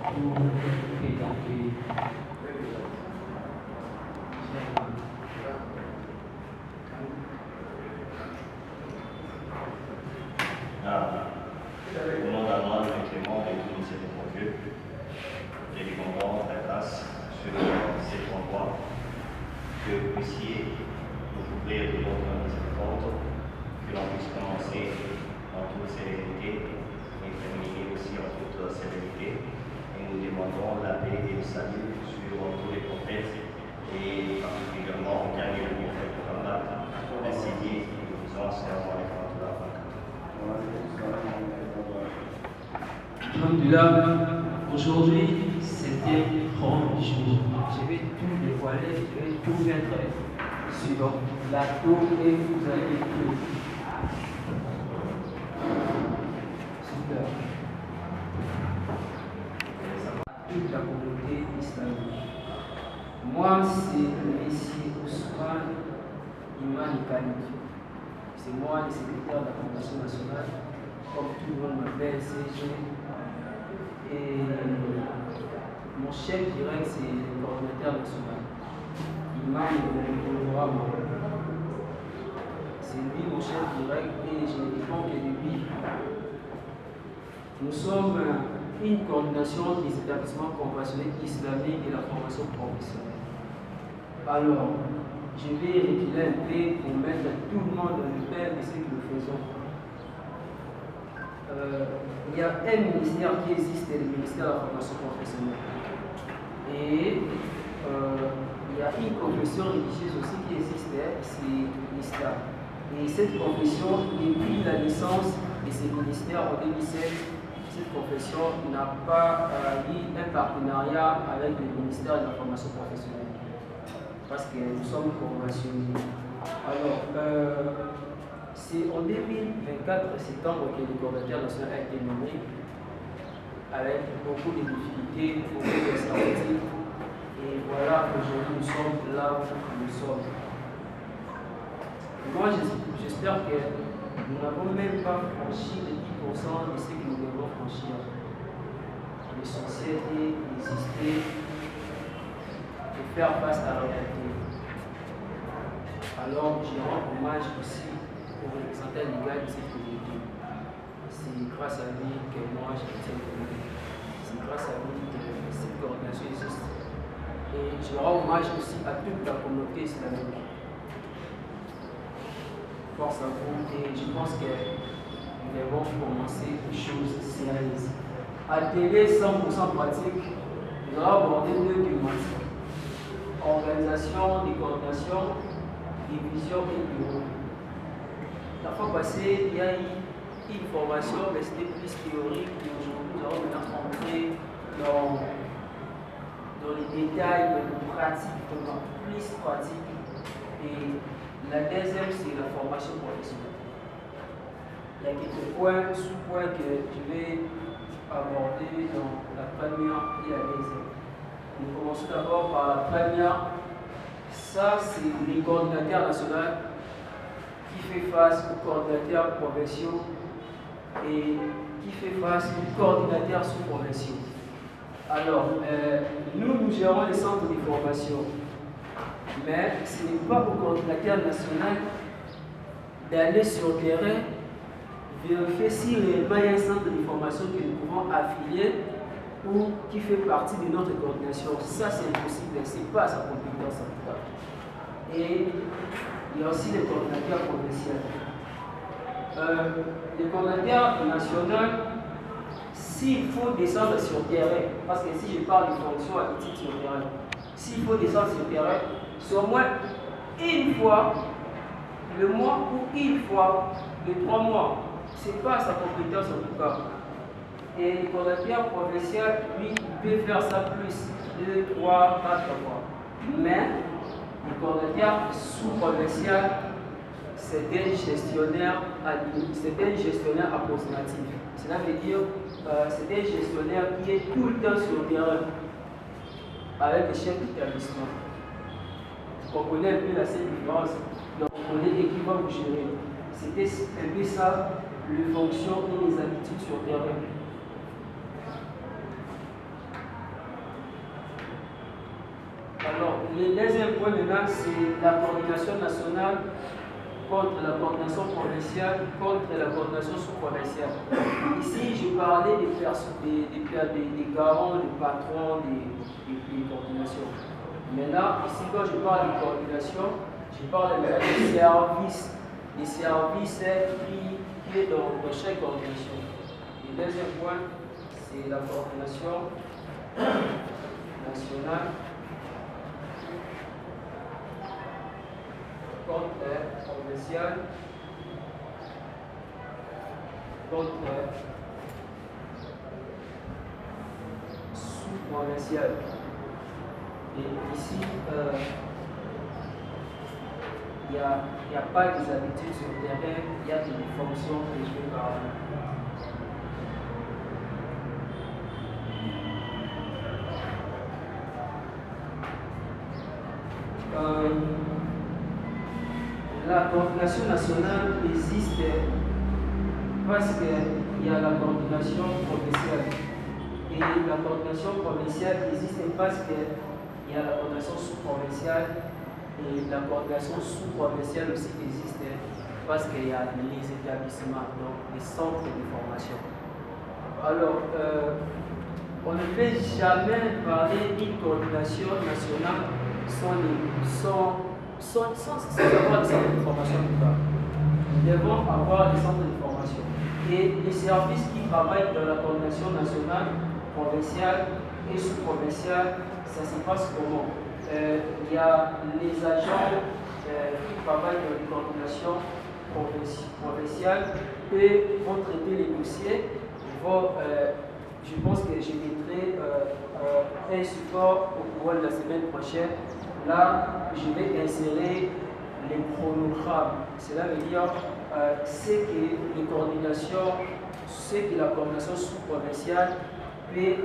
Au nom d'Allah, le Clément et tout miséricordieux, Dieu, et lui demandons ta grâce sur cet endroit, que vous puissiez nous ouvrir de votre miséricorde, que l'on puisse commencer en toute sérénité et terminer aussi en toute sérénité. Et nous demandons la paix et le salut sur tous les prophètes et particulièrement en dernier le prophète Muhammad, ainsi dit, nous vous en servons avec la Alhamdulillah, aujourd'hui c'était grand jour. Je vais tout dévoiler, je vais tout mettre sur la tour et vous allez tout. Super. Toute la communauté islamique. Moi, c'est le Messie Ousmane Iman Khalid. C'est moi le secrétaire de la Fondation nationale, comme tout le monde m'appelle CG. Et mon chef direct, c'est le coordinateur national. Imam Boulorama. C'est lui mon chef direct et je ne dépends que de lui. Nous sommes une coordination des établissements conventionnels islamiques et de la formation professionnelle. Alors, je vais reculer un peu pour mettre tout le monde dans le père de ce que nous faisons. Il y a un ministère qui existe, le ministère de la formation professionnelle. Et il y a une confession religieuse aussi qui existe, c'est l'Islam. Et cette confession, depuis la naissance de ce ministère en 2016, cette confession n'a pas eu un partenariat avec le ministère de la formation professionnelle. Parce que nous sommes conventionnés. Alors, c'est en 2024 septembre que le coordinateur national a été nommé, avec beaucoup de difficultés, beaucoup de stratégies. Et voilà, aujourd'hui nous sommes là où nous sommes. Moi, j'espère que nous n'avons même pas franchi les 10% de ce que nous devons franchir. L'essentiel est d'exister et faire face à la réalité. Alors, je rends hommage aussi au représentant légal de cette communauté. C'est grâce à lui que moi j'ai été communauté. C'est grâce à lui que cette coordination existe. Et je rends hommage aussi à toute la communauté islamique. Force à vous, et je pense que nous devons commencer des choses sérieuses. Atelier 100% pratique, nous allons aborder deux thématiques. Organisation, des coordinations, division et bureau. La fois passée, il y a eu une formation, mais c'était plus théorique. Et aujourd'hui, nous allons maintenant entrer dans les détails pratiques, plus pratiques. Et la deuxième, c'est la formation professionnelle. Il y a quelques points, sous-points que je vais aborder dans la première et la deuxième. Nous commençons d'abord par la première. Ça, c'est les coordinateurs nationaux qui fait face aux coordinateurs provinciaux et qui fait face aux coordinateurs sous-provinciaux. Alors, nous gérons les centres de formation, mais ce n'est pas au coordinateur national d'aller sur le terrain, vérifier si réellement il y a un centre de formation que nous pouvons affilier ou qui fait partie de notre coordination. Ça, c'est impossible, ce n'est pas sa compétence en tout cas. Et il y a aussi les coordinateurs provinciaux. Les coordinateurs nationaux, s'il faut descendre sur le terrain, parce que si je parle de fonction à titre sur le terrain, s'il faut descendre sur le terrain, c'est au moins une fois le mois ou une fois les 3 mois. Ce n'est pas sa compétence en tout cas. Et le coordinateur provincial, lui, il peut faire ça plus 2, 3, 4 fois. Mais le coordinateur sous-provincial, c'est un gestionnaire approximatif. Cela veut dire c'est un gestionnaire qui est tout le temps sur le terrain avec les chefs d'établissement. Vous comprenez un peu la seule différence. Donc, vous comprenez et qui va vous gérer. C'était un peu ça, les fonctions et les habitudes sur le terrain. le deuxième point maintenant, c'est la coordination nationale contre la coordination provinciale, contre la coordination sous-provinciale. Ici, je parlais des garants, des patrons, des coordinations. Maintenant, ici, quand je parle de coordination, je parle des services qui est dans chaque coordination. Le deuxième point, c'est la coordination nationale contre provinciale, contre sous-provinciale. Et ici, il n'y a pas des habitudes sur le terrain, il y a des fonctions que je vais parler. La coordination nationale existe parce qu'il y a la coordination provinciale. Et la coordination provinciale existe parce qu'il y a la coordination sous-provinciale. Et la coordination sous-provinciale aussi existe parce qu'il y a les établissements, donc les centres de formation. Alors, on ne peut jamais parler d'une coordination nationale sans avoir des centres de formation. Nous devons avoir des centres de formation. Et les services qui travaillent dans la coordination nationale, provinciale et sous-provinciale, ça se passe comment? Il y a les agents qui travaillent dans les coordinations provinciales et vont traiter les dossiers. Je pense que je mettrai un support au cours de la semaine prochaine. Là, je vais insérer les chronogrammes. Cela veut dire ce que la coordination sous-provinciale peut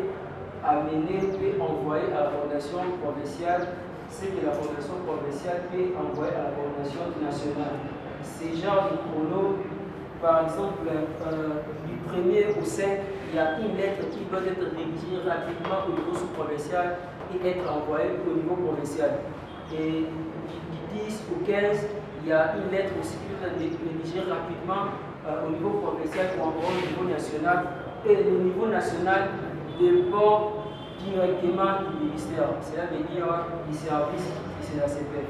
amener, peut envoyer à la coordination provinciale, ce que la coordination provinciale peut envoyer à la coordination nationale. Ces genres de chrono, par exemple, du 1er au 5, il y a une lettre qui doit être rédigée rapidement au niveau sous-provincial et être envoyée au niveau provincial. Et du 10 au 15, il y a une lettre aussi qui doit être rédigée rapidement au niveau provincial ou encore au niveau national. Et le niveau national dépend directement du ministère. Cela veut dire du service qui c'est la CPF.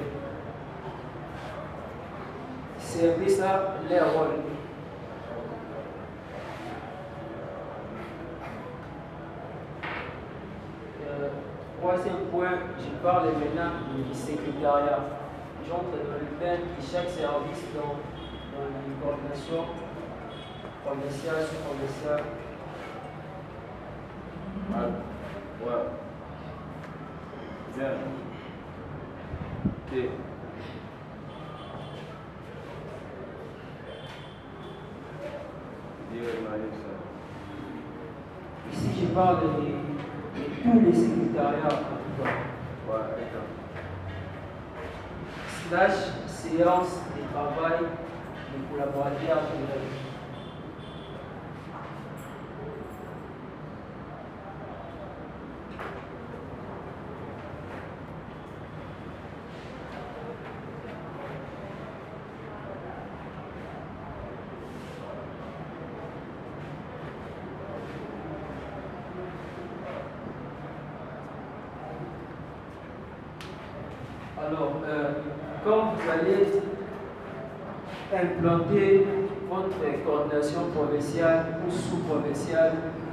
C'est un peu ça leur rôle. Troisième point, je parle maintenant du secrétariat. J'entre dans le thème de chaque service dans une coordination provinciale, sous-provinciale. Ouais. Bien. Ok. Ici, je parle de tous les secrétariats. Ouais, d'accord. Slash séance de travail des collaborateurs de Alors, quand vous allez implanter votre coordination provinciale ou sous-provinciale,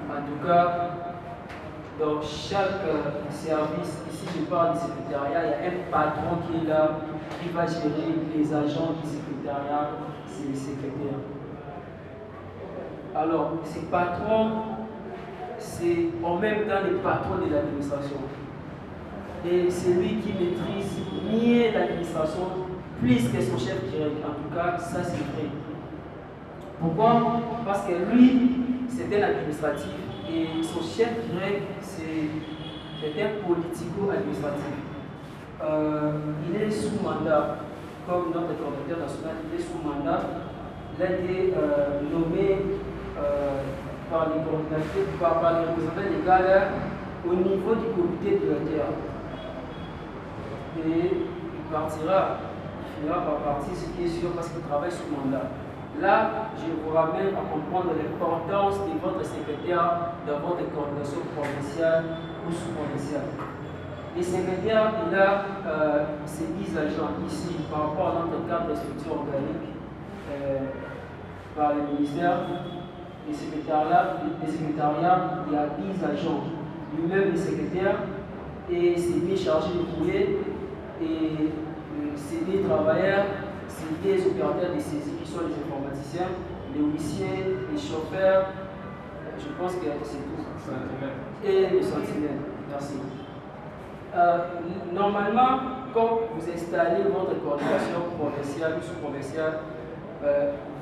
en tout cas, dans chaque service, ici je parle du secrétariat, il y a un patron qui est là, qui va gérer les agents du secrétariat, c'est le secrétaire. Alors, ces patrons, c'est en même temps les patrons de l'administration. Et c'est lui qui maîtrise mieux l'administration plus que son chef direct. En tout cas, ça c'est vrai. Pourquoi? Parce que lui, c'est un administratif et son chef direct, c'est un politico-administratif. Il est sous mandat, comme notre coordinateur national, il est sous mandat. Il a été nommé par les coordinateurs, par les représentants légaux au niveau du comité directeur. et il partira, il finira par partir, ce qui est sûr, parce qu'il travaille sous mandat. Là, je vous ramène à comprendre l'importance de votre secrétaire dans votre coordination provinciale ou sous-provinciale. Le secrétaire, il a ses 10 agents ici par rapport à notre cadre de structure organique par le ministère. Les secrétariats, il y a 10 agents. Lui-même, le secrétaire, et c'est bien chargé de courrier, et c'est des travailleurs, c'est des opérateurs de saisie qui sont les informaticiens, les huissiers, les chauffeurs, je pense que c'est tout. Et les sentinelles. Merci. Normalement, quand vous installez votre coordination provinciale ou sous-provinciale,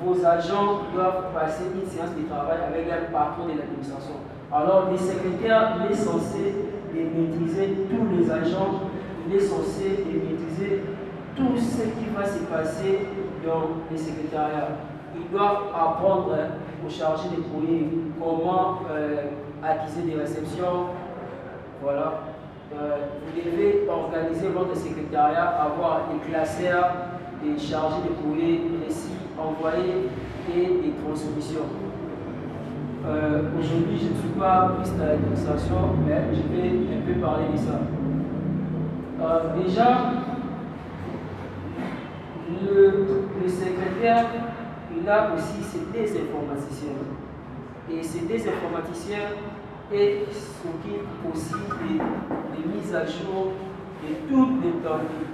vos agents doivent passer une séance de travail avec un patron de l'administration. Alors, le secrétaire, il est censé maîtriser tous les agents, il est censé maîtriser tout ce qui va se passer dans les secrétariats. Il doit apprendre aux chargés de courrier comment acquiser des réceptions. Voilà. Vous devez organiser votre secrétariat, avoir des classeurs, des chargés de courrier précis, envoyés et des transmissions. Aujourd'hui, je ne suis pas ministre de l'administration, mais je vais un peu parler de ça. Déjà, le secrétaire, il a aussi ses désinformaticiens. Et ces désinformaticiens s'occupent aussi des mises à jour de toutes les données.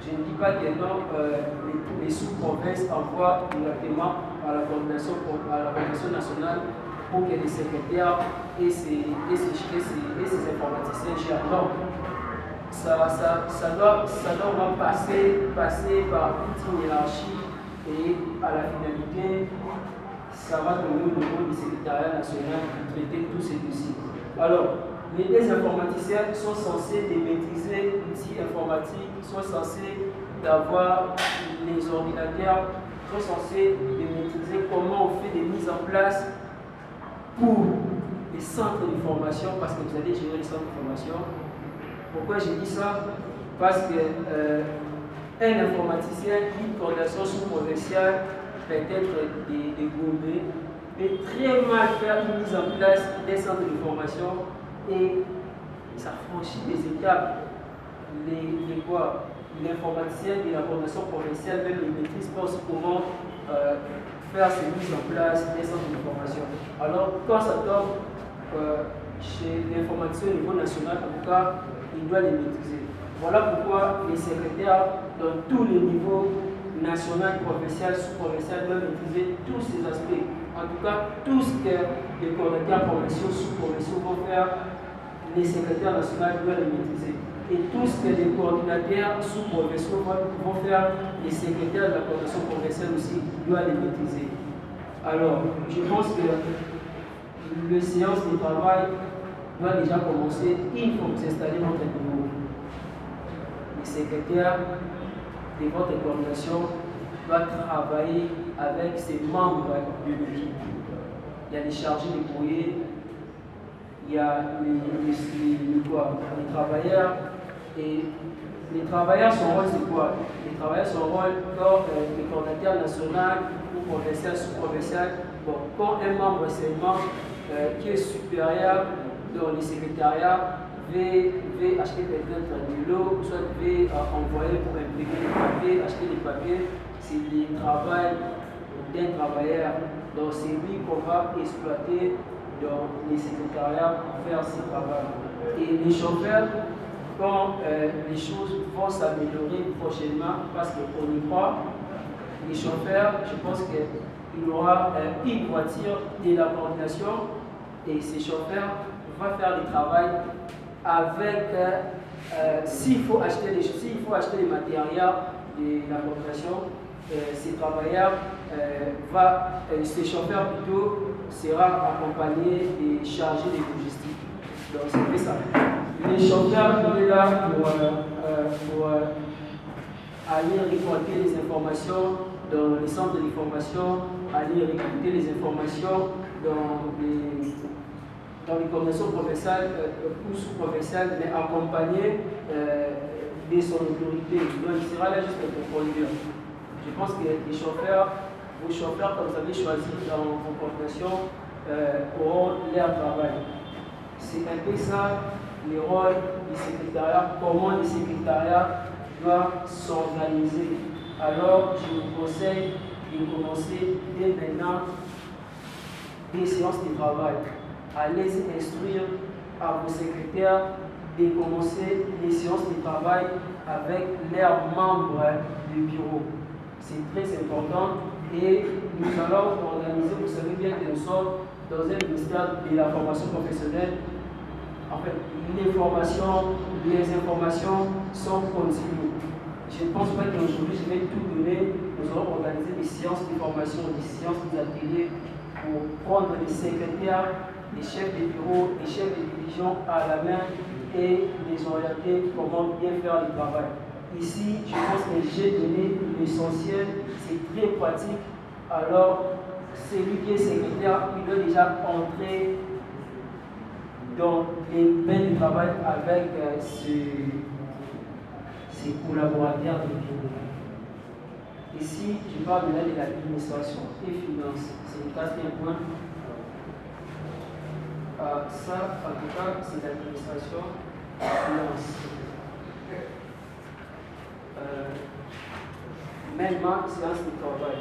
Je ne dis pas que non, les sous-provinces envoient directement à la coordination nationale pour que les secrétaires et ces informaticiens gèrent. Non, ça doit passer par toute une hiérarchie et à la finalité, ça va donner au niveau du secrétariat national pour traiter tous ces dossiers. Alors, les désinformaticiens sont censés maîtriser l'outil informatique, sont censés avoir les ordinateurs, sont censés maîtriser comment on fait des mises en place pour les centres d'information, parce que vous allez gérer les centres d'information. Pourquoi j'ai dit ça? Parce qu'un informaticien, une coordination sous-provinciale, peut-être des gourmets, peut très mal faire une mise en place des centres d'information et ça franchit des étapes. L'informaticien de la coordination provinciale, même les maîtrises, pas aussi comment faire ces mises en place des centres d'information. Alors, quand ça tombe chez l'informaticien au niveau national, en tout cas, il doit les maîtriser. Voilà pourquoi les secrétaires, dans tous les niveaux, national, provincial, sous-provincial, doivent maîtriser tous ces aspects. En tout cas, tout ce que les coordinateurs provinciaux, sous-provinciaux vont faire, les secrétaires nationaux doivent les maîtriser. Et tout ce que les coordinateurs sous-provinciaux vont faire, les secrétaires de la coordination provinciale aussi doivent les maîtriser. Alors, je pense que le séance de travail doit déjà commencer. Il faut s'installer votre bureau. Les secrétaires de votre coordination doivent travailler avec ses membres de l'équipe. Il y a des chargés de courrier, il y a les travailleurs. Et les travailleurs, son rôle, c'est quoi? Les travailleurs, son rôle, quand le coordinateur national ou provincial, sous-provincial, quand un membre seulement qui est supérieur dans les secrétariats veut acheter peut-être de l'eau, soit veut envoyer pour imprimer des papiers, acheter des papiers, c'est le travail d'un travailleur. Donc c'est lui qu'on va exploiter dans les secrétariats pour faire ce travail. Et les chauffeurs, quand les choses vont s'améliorer prochainement, parce qu'on y croit, les chauffeurs, je pense qu'il y aura une voiture de la coordination et ces chauffeurs vont faire le travail avec, s'il faut acheter les matériaux de la coordination, ces travailleurs, ces chauffeurs plutôt, sera accompagné des chargés de logistique. Donc c'est ça. Les chauffeurs sont là pour aller récolter les informations dans les centres d'information, aller récolter les informations dans les coordinations provinciales ou sous-provinciales, mais accompagner de son autorité. Donc, il sera là juste pour conduire. Je pense que les chauffeurs, vos chauffeurs que vous avez choisis dans vos professions, auront leur travail. C'est un peu ça le rôle du secrétariat, comment le secrétariat doit s'organiser. Alors, je vous conseille de commencer dès maintenant des séances de travail. Allez instruire à vos secrétaires de commencer les séances de travail avec leurs membres du bureau. C'est très important et nous allons organiser, vous savez bien que nous sommes dans un ministère de la formation professionnelle. En fait, les formations, les informations sont continues. Je ne pense pas qu'aujourd'hui je vais tout donner. Nous allons organiser des séances de formation, des séances d'ateliers pour prendre les secrétaires, les chefs de bureau, les chefs de division à la main et les orienter comment bien faire le travail. Ici, je pense que j'ai donné l'essentiel, c'est très pratique. Alors, celui qui est secrétaire, il doit déjà entrer dans les bains de travail avec ses collaborateurs de bureau. Ici, je parle maintenant de l'administration et finances. C'est le quatrième point. Ça, en tout cas, c'est l'administration et finances. Maintenant, séance de travail.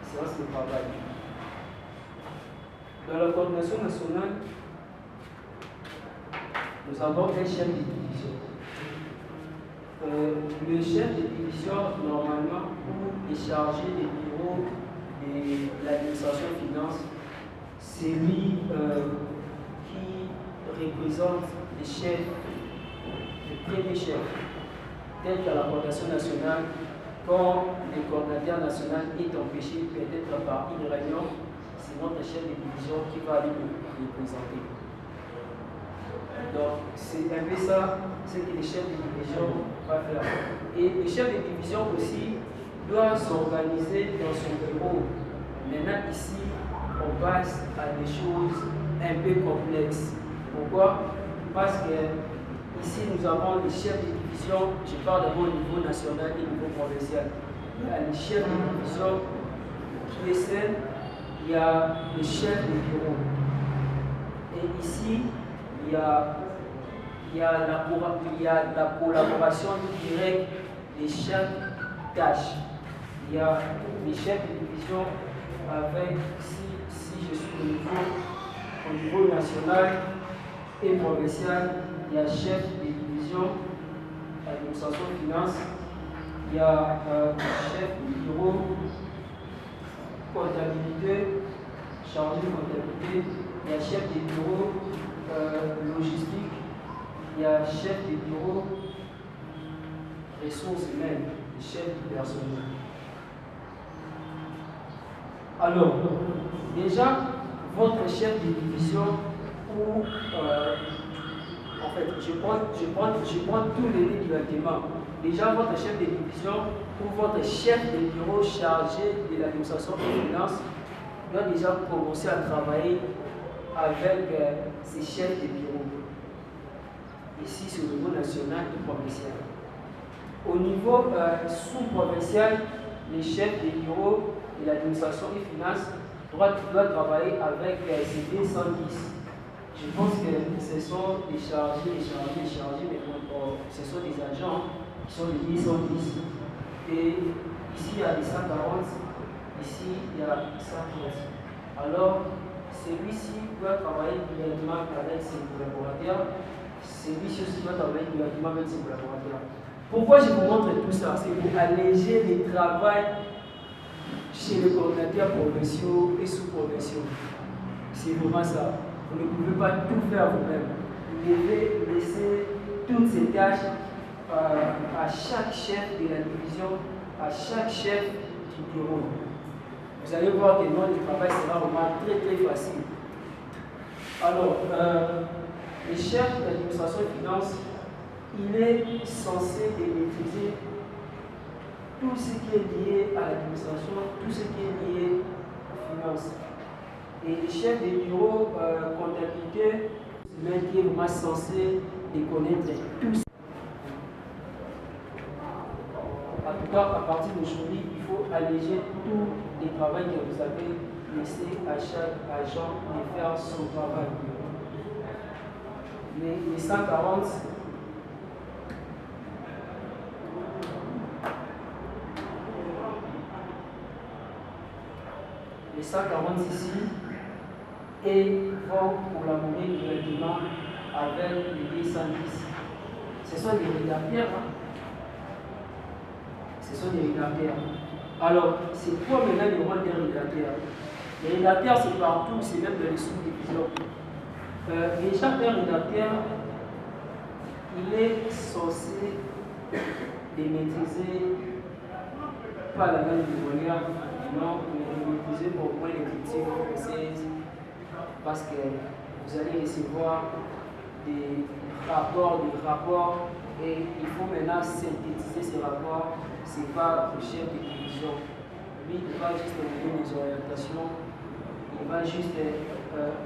Séance de travail. Dans la coordination nationale, nous avons un chef de division. Le chef de division, normalement, est chargé des bureaux de l'administration finance. C'est lui qui représente les chefs, les premiers chefs, tels qu'à la coordination nationale, quand le coordinateur national est empêché peut-être par une réunion, c'est notre chef de division qui va aller le représenter. Donc, c'est un peu ça, ce que le chef de division va faire. Et le chef de division aussi doit s'organiser dans son bureau. Maintenant, ici, on passe à des choses un peu complexes. Pourquoi? Parce que ici, nous avons les chefs de division, je parle d'abord au niveau national et au niveau provincial. Il y a les chefs de division qui est il y a les chefs de bureau. Et ici, il y a la collaboration directe de chaque tâche. Il y a les chefs de division avec, si je suis au niveau national et provincial, il y a chef de division, administration finance, il y a chef de bureau, comptabilité, chargé de comptabilité, il y a chef de bureau, logistique, il y a chef de bureau, ressources humaines, chef du personnel. Alors, déjà, votre chef de division, ou en fait, je prends tous les deux directement. Déjà, votre chef de division ou votre chef de bureau chargé de l'administration et des finances doit déjà commencer à travailler avec ses chefs de bureau. Ici, c'est au niveau national et provincial. Au niveau sous-provincial, les chefs de bureau de l'administration et finances doivent travailler avec ces 210. Je pense que ce sont des chargés, mais ce sont des agents qui sont les 210. Et ici, il y a des 140, ici, il y a 130. Alors, celui-ci doit travailler directement avec ses collaborateurs. Celui-ci aussi doit travailler directement avec ses collaborateurs. Pourquoi je vous montre tout ça? C'est pour alléger le travail chez les coordinateurs provinciaux et sous-provinciaux. C'est vraiment ça. Vous ne pouvez pas tout faire vous-même. Vous devez laisser toutes ces tâches à chaque chef de la division, à chaque chef du bureau. Vous allez voir que le travail sera vraiment très très facile. Alors, le chef de l'administration et finance, il est censé maîtriser tout ce qui est lié à l'administration, tout ce qui est lié aux finances. Et les chefs des bureaux comptabilité, mais qui est vraiment censé les connaître tous. En tout cas, à partir d'aujourd'hui, il faut alléger tout les travaux que vous avez laissé à chaque agent de faire son travail. Les 140, les 140 ici et vont collaborer directement avec les 210. Ce sont des rédacteurs. Ce sont des rédacteurs. Alors, c'est quoi maintenant le rôle des rédacteurs? Les rédacteurs, c'est partout, c'est même dans les sous-divisions. Déjà, un rédacteur, il est censé les maîtriser, pas la langue du voyage, non, mais maîtriser au moins l'écriture française, parce que vous allez recevoir des rapports, et il faut maintenant synthétiser ces rapports. Ce n'est pas le chef de division. Lui, il va juste donner des orientations, il va juste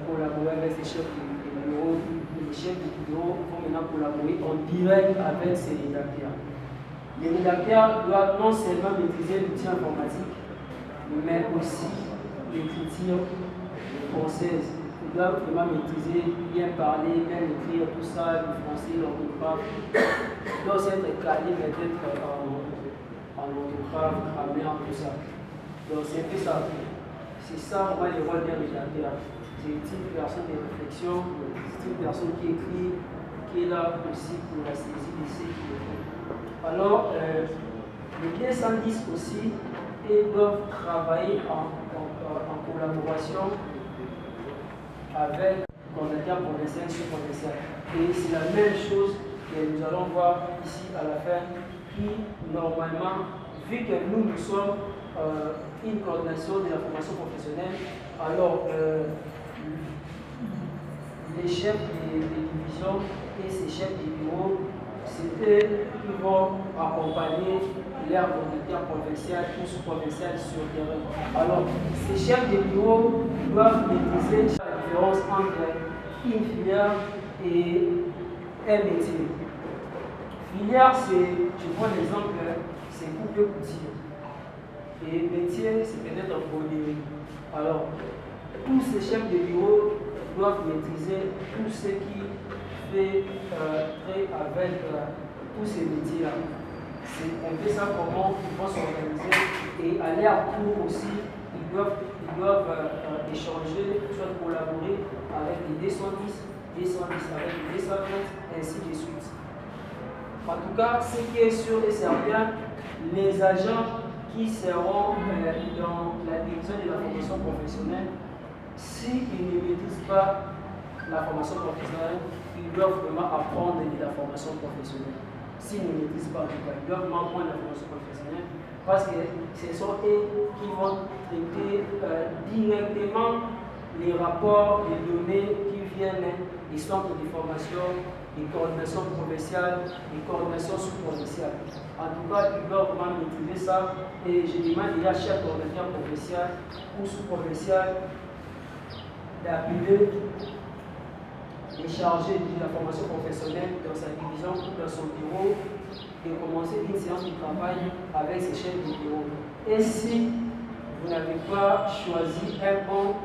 collaborer avec ses chefs de bureau. Les chefs de bureau vont maintenant collaborer en direct avec ses rédacteurs. Les rédacteurs doivent non seulement maîtriser l'outil informatique, mais aussi l'écriture française. Ils doivent vraiment maîtriser, bien parler, bien écrire, tout ça, le français, l'orthographe. Ils doivent être calés peut-être en orthographe, grammaire, tout ça. Donc c'est un peu ça. C'est ça, on va le rôle d'un rédacteur. C'est une petite personne de réflexion, c'est une personne qui écrit, qui est là aussi pour la saisie de ce qu'il fait. Alors, les 210 aussi, ils doivent travailler en collaboration avec le coordinateur provincial sur provincial. Et c'est la même chose que nous allons voir ici à la fin, qui normalement, vu que nous sommes une coordination de la formation professionnelle, alors les chefs de division et ces chefs de bureau, c'est eux qui vont accompagner leur coordinateur provincial ou sous-provincial sur le terrain. Alors, ces chefs de bureau doivent maîtriser la différence entre une filière et un métier. Filière, c'est, je prends l'exemple, c'est coupe-couture. Et métier, c'est peut-être un produit. Alors, tous ces chefs de bureau doivent maîtriser tout ce qui fait trait avec tous ces métiers-là. C'est un peu ça comment ils vont s'organiser et à leur tour aussi, ils doivent échanger, soit collaborer avec les 210, avec les 220, ainsi de suite. En tout cas, ce qui est sûr et certain, les agents qui seront dans la division de la formation professionnelle, s'ils ne maîtrisent pas la formation professionnelle, ils doivent vraiment apprendre de la formation professionnelle. S'ils ne maîtrisent pas, ils doivent apprendre la formation professionnelle parce que ce sont eux qui vont traiter directement les rapports, les données qui viennent des centres de formation, des coordinations provinciales, des coordinations sous-provinciales. En tout cas, ils doivent vraiment maîtriser ça et je demande déjà à chaque coordinateur provincial ou sous-provincial d'appeler les chargés de la formation professionnelle dans sa division ou dans son bureau et commencer une séance de travail avec ses chefs de bureau. Et si vous n'avez pas choisi un bon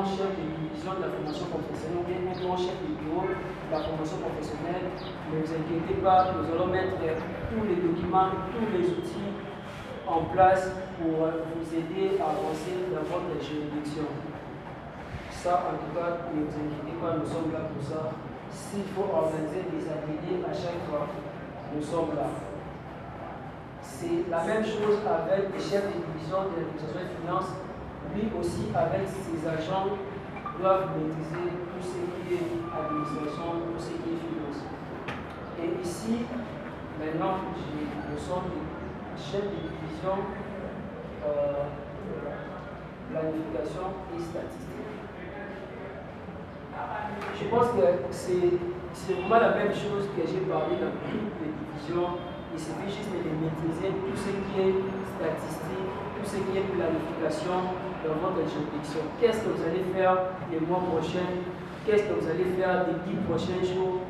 chef de division de la formation professionnelle ou bien un bon chef de bureau de la formation professionnelle, ne vous inquiétez pas, nous allons mettre tous les documents, tous les outils en place pour vous aider à avancer dans votre juridiction. Ça, en tout cas, ne vous inquiétez pas, nous sommes là pour ça. S'il faut organiser des ateliers à chaque fois, nous sommes là. C'est la même chose avec les chefs de division de l'administration des finances. Lui aussi, avec ses agents, doivent maîtriser tout ce qui est administration, tout ce qui est finance. Et ici, maintenant, nous sommes des chefs de division planification et statistique. Je pense que c'est vraiment la même chose que j'ai parlé dans toutes les divisions. Il suffit juste de maîtriser tout ce qui est statistique, tout ce qui est planification dans votre juridiction. Qu'est-ce que vous allez faire les mois prochains qu'est-ce que vous allez faire les 10 prochains jours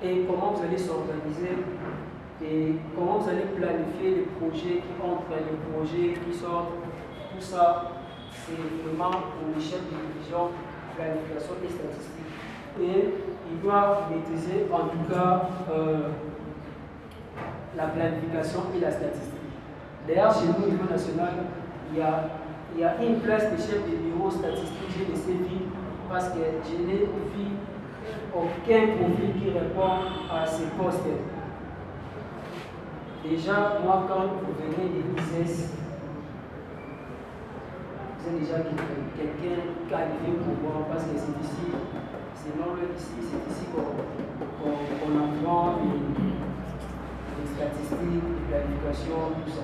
et comment vous allez s'organiser et comment vous allez planifier les projets qui entrent, les projets qui sortent. Tout ça, c'est vraiment pour les chefs de division, planification et statistique. Et ils doivent maîtriser en tout cas la planification et la statistique. D'ailleurs, chez nous, au niveau national, il y a une place de chef de bureau statistique, j'ai laissé vide parce que je n'ai vu aucun profil qui répond à ces postes. Déjà, moi, quand vous venez de l'ISES, vous êtes déjà quelqu'un qualifié pour moi parce que c'est ici, sinon ici, c'est ici qu'on apprend les statistiques, les planifications, tout ça.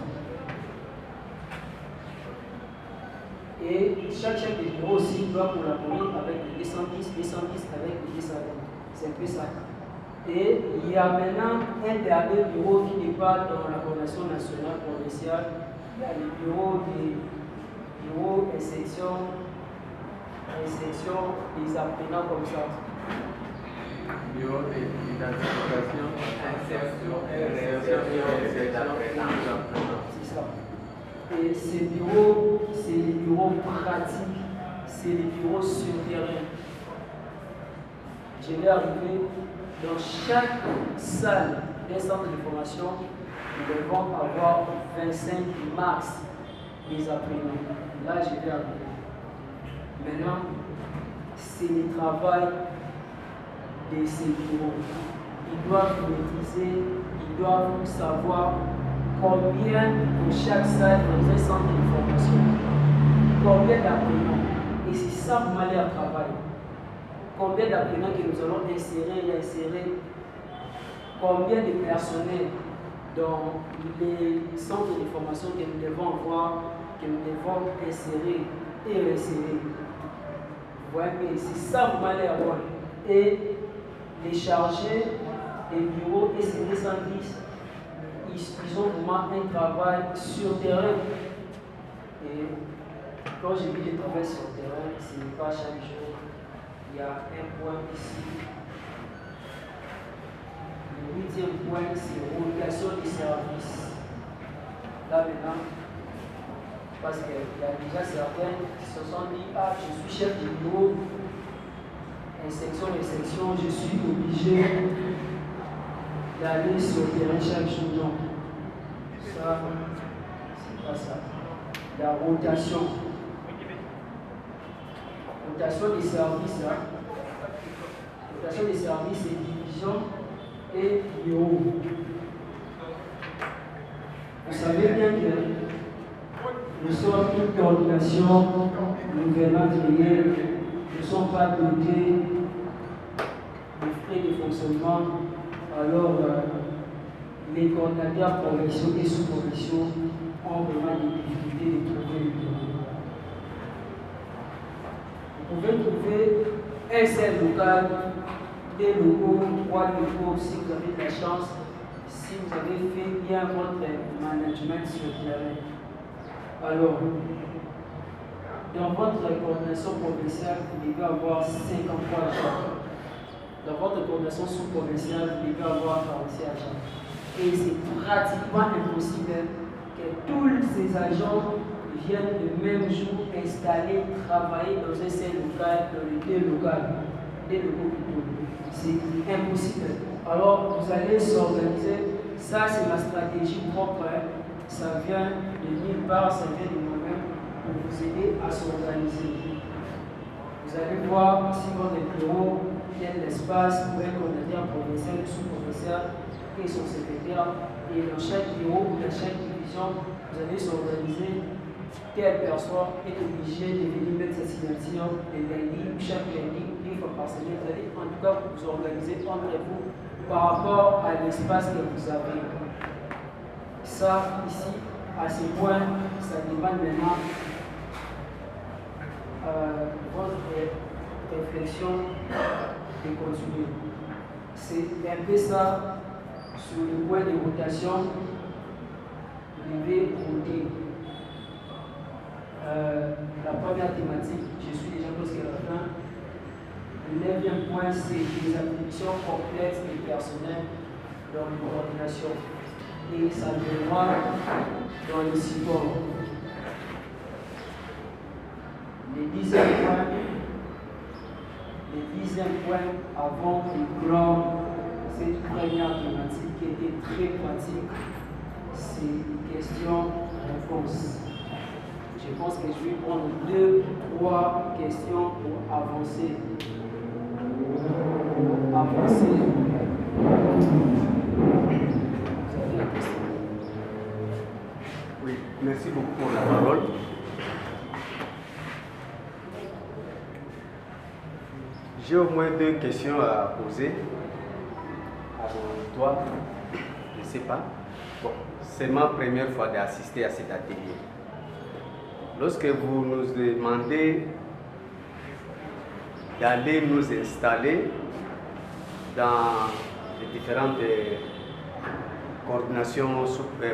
Et chaque chef de bureau aussi doit collaborer avec le 210 avec le 220. C'est un peu ça. Et il y a maintenant un dernier bureau qui n'est pas dans la coordination nationale provinciale. Il y a le bureau et section des apprenants comme ça. Bureau d'identification, insertion et apprenants. C'est ça. Et ces bureaux, c'est les bureaux pratiques, c'est les bureaux sur terrain. Je vais arriver dans chaque salle d'un centre de formation, nous devons avoir 25 max des apprenants. Là, je vais arriver. Maintenant, c'est le travail de ces bureaux. Ils doivent maîtriser, ils doivent savoir combien pour chaque salle dans un centre de formation, combien d'apprenants. Et c'est ça vraiment leur travail. Combien d'apprenants que nous allons insérer, combien de personnel dans les centres de formation que nous devons avoir, que nous devons insérer et réinsérer. Vous voyez, mais c'est ça vraiment leur rôle. Et les chargés des bureaux et ces 210, ils ont vraiment un travail sur terrain. Et quand j'ai vu le travail sur terrain, ce n'est pas chaque jour. Il y a un point ici. Le 8e point, c'est rotation des services. Là maintenant, parce qu'il y a déjà certains qui se sont dit, ah, je suis chef de bureau, section, je suis obligé d'aller sur le terrain chaque jour. Non. Ça, c'est pas ça. La rotation. Rotation des services. Rotation des services, c'est division et bureau. Vous savez bien que nous sommes une coordination nouvellement créée. Nous ne sommes pas dotés de frais de fonctionnement. Alors, les coordinateurs provinciaux et sous-provinciaux ont vraiment des difficultés de trouver le bureau. Vous pouvez trouver un seul local, des locaux, 3 locaux si vous avez de la chance, si vous avez fait bien votre management sur le terrain. Alors, dans votre coordination provinciale, vous devez avoir 53 agents. Dans votre coordination sous-provinciale, vous devez avoir 46 agents. Et c'est pratiquement impossible que tous ces agents viennent le même jour installer, travailler dans un seul local, dans les deux locaux plutôt. C'est impossible. Alors, vous allez s'organiser. Ça, c'est ma stratégie propre. Ça vient de nulle part, ça vient de moi-même pour vous aider à s'organiser. Vous allez voir si votre bureau, quel espace pour un coordinateur provincial ou sous-provincial et son secrétaire. Et dans chaque bureau ou dans chaque division, vous allez s'organiser. Telle personne est obligée de venir mettre sa signature le lundi, chaque lundi, une fois par semaine. Vous allez en tout cas vous organiser entre vous par rapport à l'espace que vous avez. Ça, ici, à ce point, ça demande maintenant votre réflexion de continuer. C'est un peu ça sur le point de rotation. Vous devez roter. La première thématique, je suis déjà presque à la fin. Le 9e point, c'est des attributions complètes et personnelles dans une coordination. Et ça viendra dans le support. Le 10e point, avant de clore cette première thématique qui était très pratique, c'est questions-réponses. Je pense que je vais prendre 2-3 questions pour avancer. Vous avez la question? Oui, merci beaucoup pour la parole. J'ai au moins 2 questions à poser à toi. Je ne sais pas. Bon, c'est ma première fois d'assister à cet atelier. Lorsque vous nous demandez d'aller nous installer dans les différentes coordinations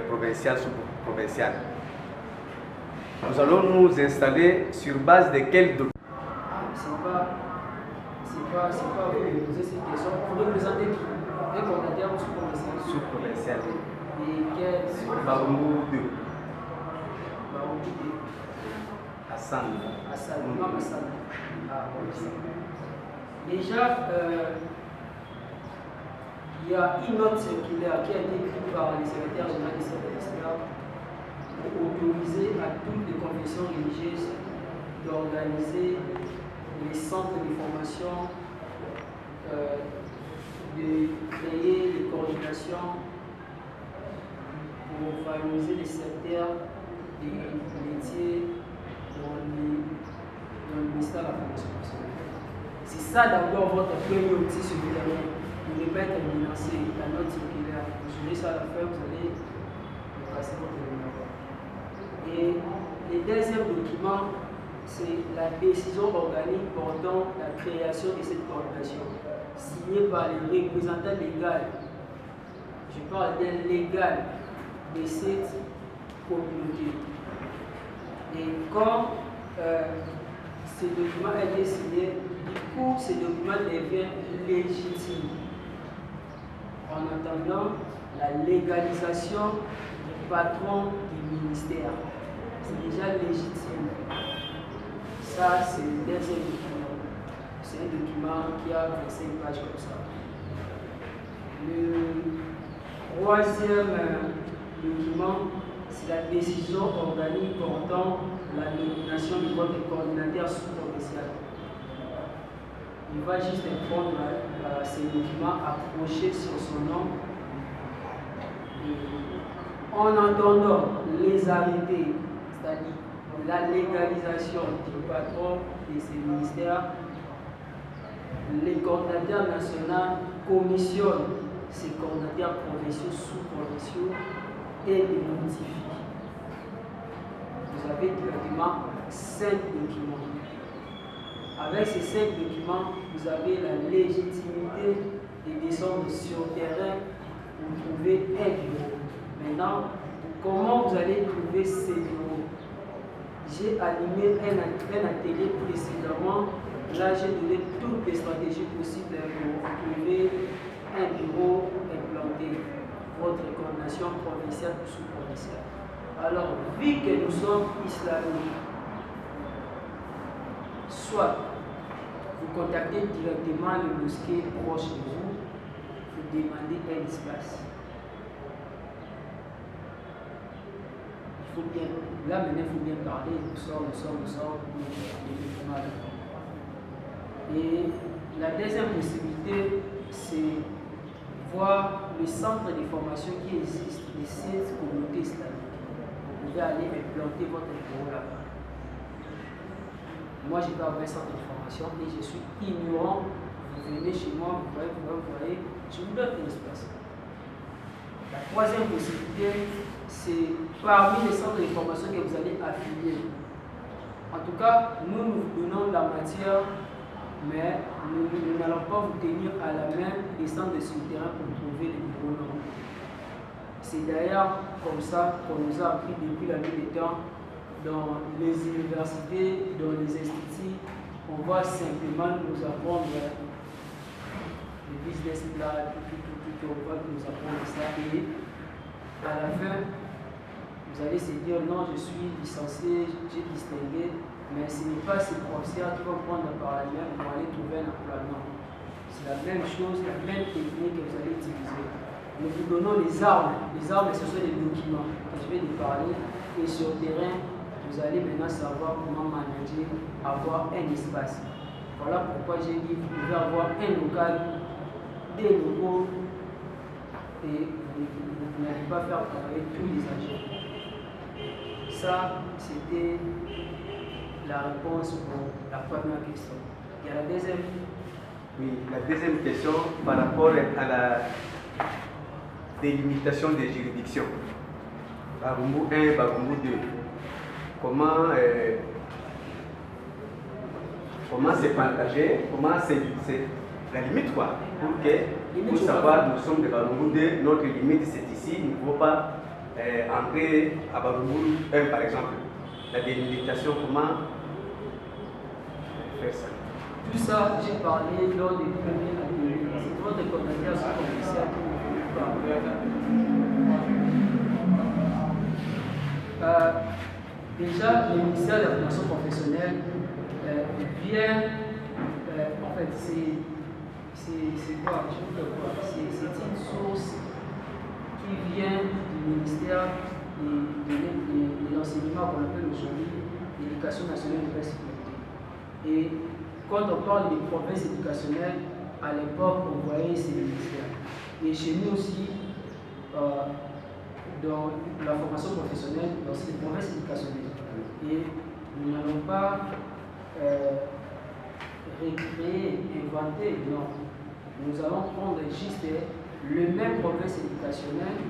provinciales, sous-provinciales, nous allons nous installer sur base de quel document? C'est pas vous qui posez cette question. Vous représentez qui? Un coordinateur sous-provincial. Sous-provincial. Et quel? Baoumou 2. Baoumou 2. Hassan. Hassan. Non, Hassan. Ah, oui. Déjà, il y a une note circulaire qui a été écrite par les secrétaires généraux des services pour autoriser à toutes les confessions religieuses d'organiser les centres de formation, de créer des coordinations pour valoriser les secteurs des métiers dans le ministère de la formation professionnelle. C'est ça d'abord votre premier outil sur le terrain. Vous ne devez pas être menacé, la note circulaire. Vous aurez ça à la fin, vous allez passer votre numéro. Et le deuxième document, c'est la décision organique portant la création de cette coordination, signée par les représentants légaux. Je parle d'un légal de cette communauté. Et quand ce document a été signé, du coup, ce document devient légitime en attendant la légalisation du patron du ministère. C'est déjà légitime. Ça, c'est le deuxième document. C'est un document qui a 25 pages comme ça. Le troisième document, c'est la décision organique portant la nomination de votre coordinateur sous-provincial. Il va juste prendre ces documents accrochés sur son nom. Et en attendant les arrêtés, c'est-à-dire la légalisation du patron de ces ministères, les coordinateurs nationaux commissionnent ces coordinateurs provinciaux, sous-provinciaux et les notifient. Vous avez directement 5 documents. Avec ces 5 documents, vous avez la légitimité de descendre sur le terrain pour trouver un bureau. Maintenant, comment vous allez trouver ces bureaux? J'ai animé un atelier précédemment. Là, j'ai donné toutes les stratégies possibles pour trouver un bureau implanté, votre coordination provinciale ou sous-provinciale. Alors, vu que nous sommes islamiques, soit vous contactez directement le mosquée proche de vous, vous demandez un espace. Il faut bien, là maintenant, il faut bien parler, nous sommes, et la deuxième possibilité, c'est voir le centre de formation qui existe de cette communauté islamique. Vous pouvez aller implanter votre bureau là-bas. Moi, je peux avoir un centre de formation et je suis ignorant. Vous venez chez moi, vous voyez, je vous donne un espace. La troisième possibilité, c'est parmi les centres de formation que vous allez affilier. En tout cas, nous vous donnons la matière, mais nous n'allons pas vous tenir à la main les centres de souterrain pour trouver les bureaux. C'est d'ailleurs comme ça qu'on nous a appris depuis la nuit des temps, dans les universités, dans les instituts, on va simplement nous apprendre le business plan, tout, on va nous apprendre ça. Et à la fin, vous allez se dire non, je suis licencié, j'ai distingué, mais ce n'est pas ces professeurs qui vont prendre par la main pour aller trouver un emploi. Non. C'est la même chose, la même technique que vous allez utiliser. Nous vous donnons les armes. Les armes, ce sont des documents que je vais vous parler. Et sur le terrain, vous allez maintenant savoir comment manager, avoir un espace. Voilà pourquoi j'ai dit, vous pouvez avoir un local, des locaux, et vous n'allez pas faire travailler tous les agents. Ça, c'était la réponse pour la première question. Il y a la deuxième. Oui, la deuxième question par rapport à la délimitation des juridictions. Barumbu 1, Barumbu 2. Comment c'est partagé, comment c'est la limite quoi, pour savoir nous sommes de Barumbu 2, notre limite c'est ici, il ne faut pas entrer à Barumbu 1 par exemple. La délimitation, comment faire ça? Tout ça, j'ai parlé lors des premiers ateliers. C'est votre condamnation commerciale qui ne pas. Déjà, le ministère de la formation professionnelle vient, en fait, c'est quoi? C'est une source qui vient du ministère de l'enseignement qu'on appelle aujourd'hui l'éducation nationale de la sécurité. Et quand on parle des provinces éducationnelles, à l'époque, on voyait ces ministères. Et chez nous aussi, dans la formation professionnelle, dans ces provinces éducationnelles. Et nous n'allons pas recréer, inventer, non. Nous allons prendre juste les mêmes provinces éducationnelles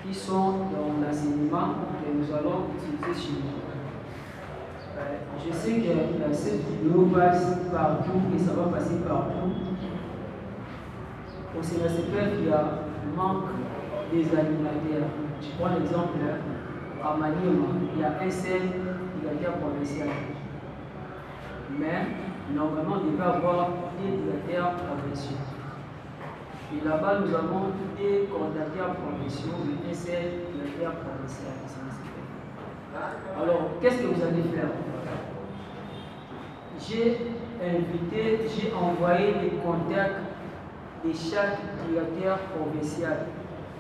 qui sont dans l'enseignement que nous allons utiliser chez nous. Je sais que cette vidéo passe partout et ça va passer partout. Au CNSPF, il y a manque des animateurs. Je prends l'exemple à Maniema, il y a un seul éducateur provincial. Mais normalement, il devait avoir des éducateurs provinciaux. Et là-bas, nous avons des coordinateurs provinciaux et un seul éducateur provincial. Alors, qu'est-ce que vous allez faire? J'ai envoyé les contacts de chaque directeur provincial.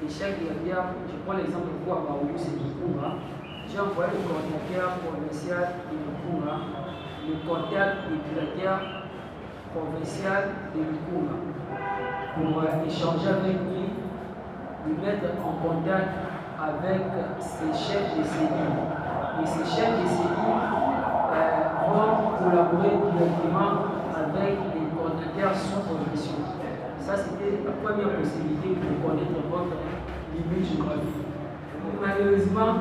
De chaque directeur, je prends l'exemple de Kouabaou, c'est Bikoura. J'ai envoyé le coordinateur provincial de Bikoura, le contact du directeur provincial de Bikoura, pour échanger avec lui, lui mettre en contact avec ses chefs de cellules. Et ces chefs de cellules vont collaborer directement avec les coordinateurs sous provinciaux. Ça, c'était la première possibilité pour connaître votre limite géographique. Malheureusement,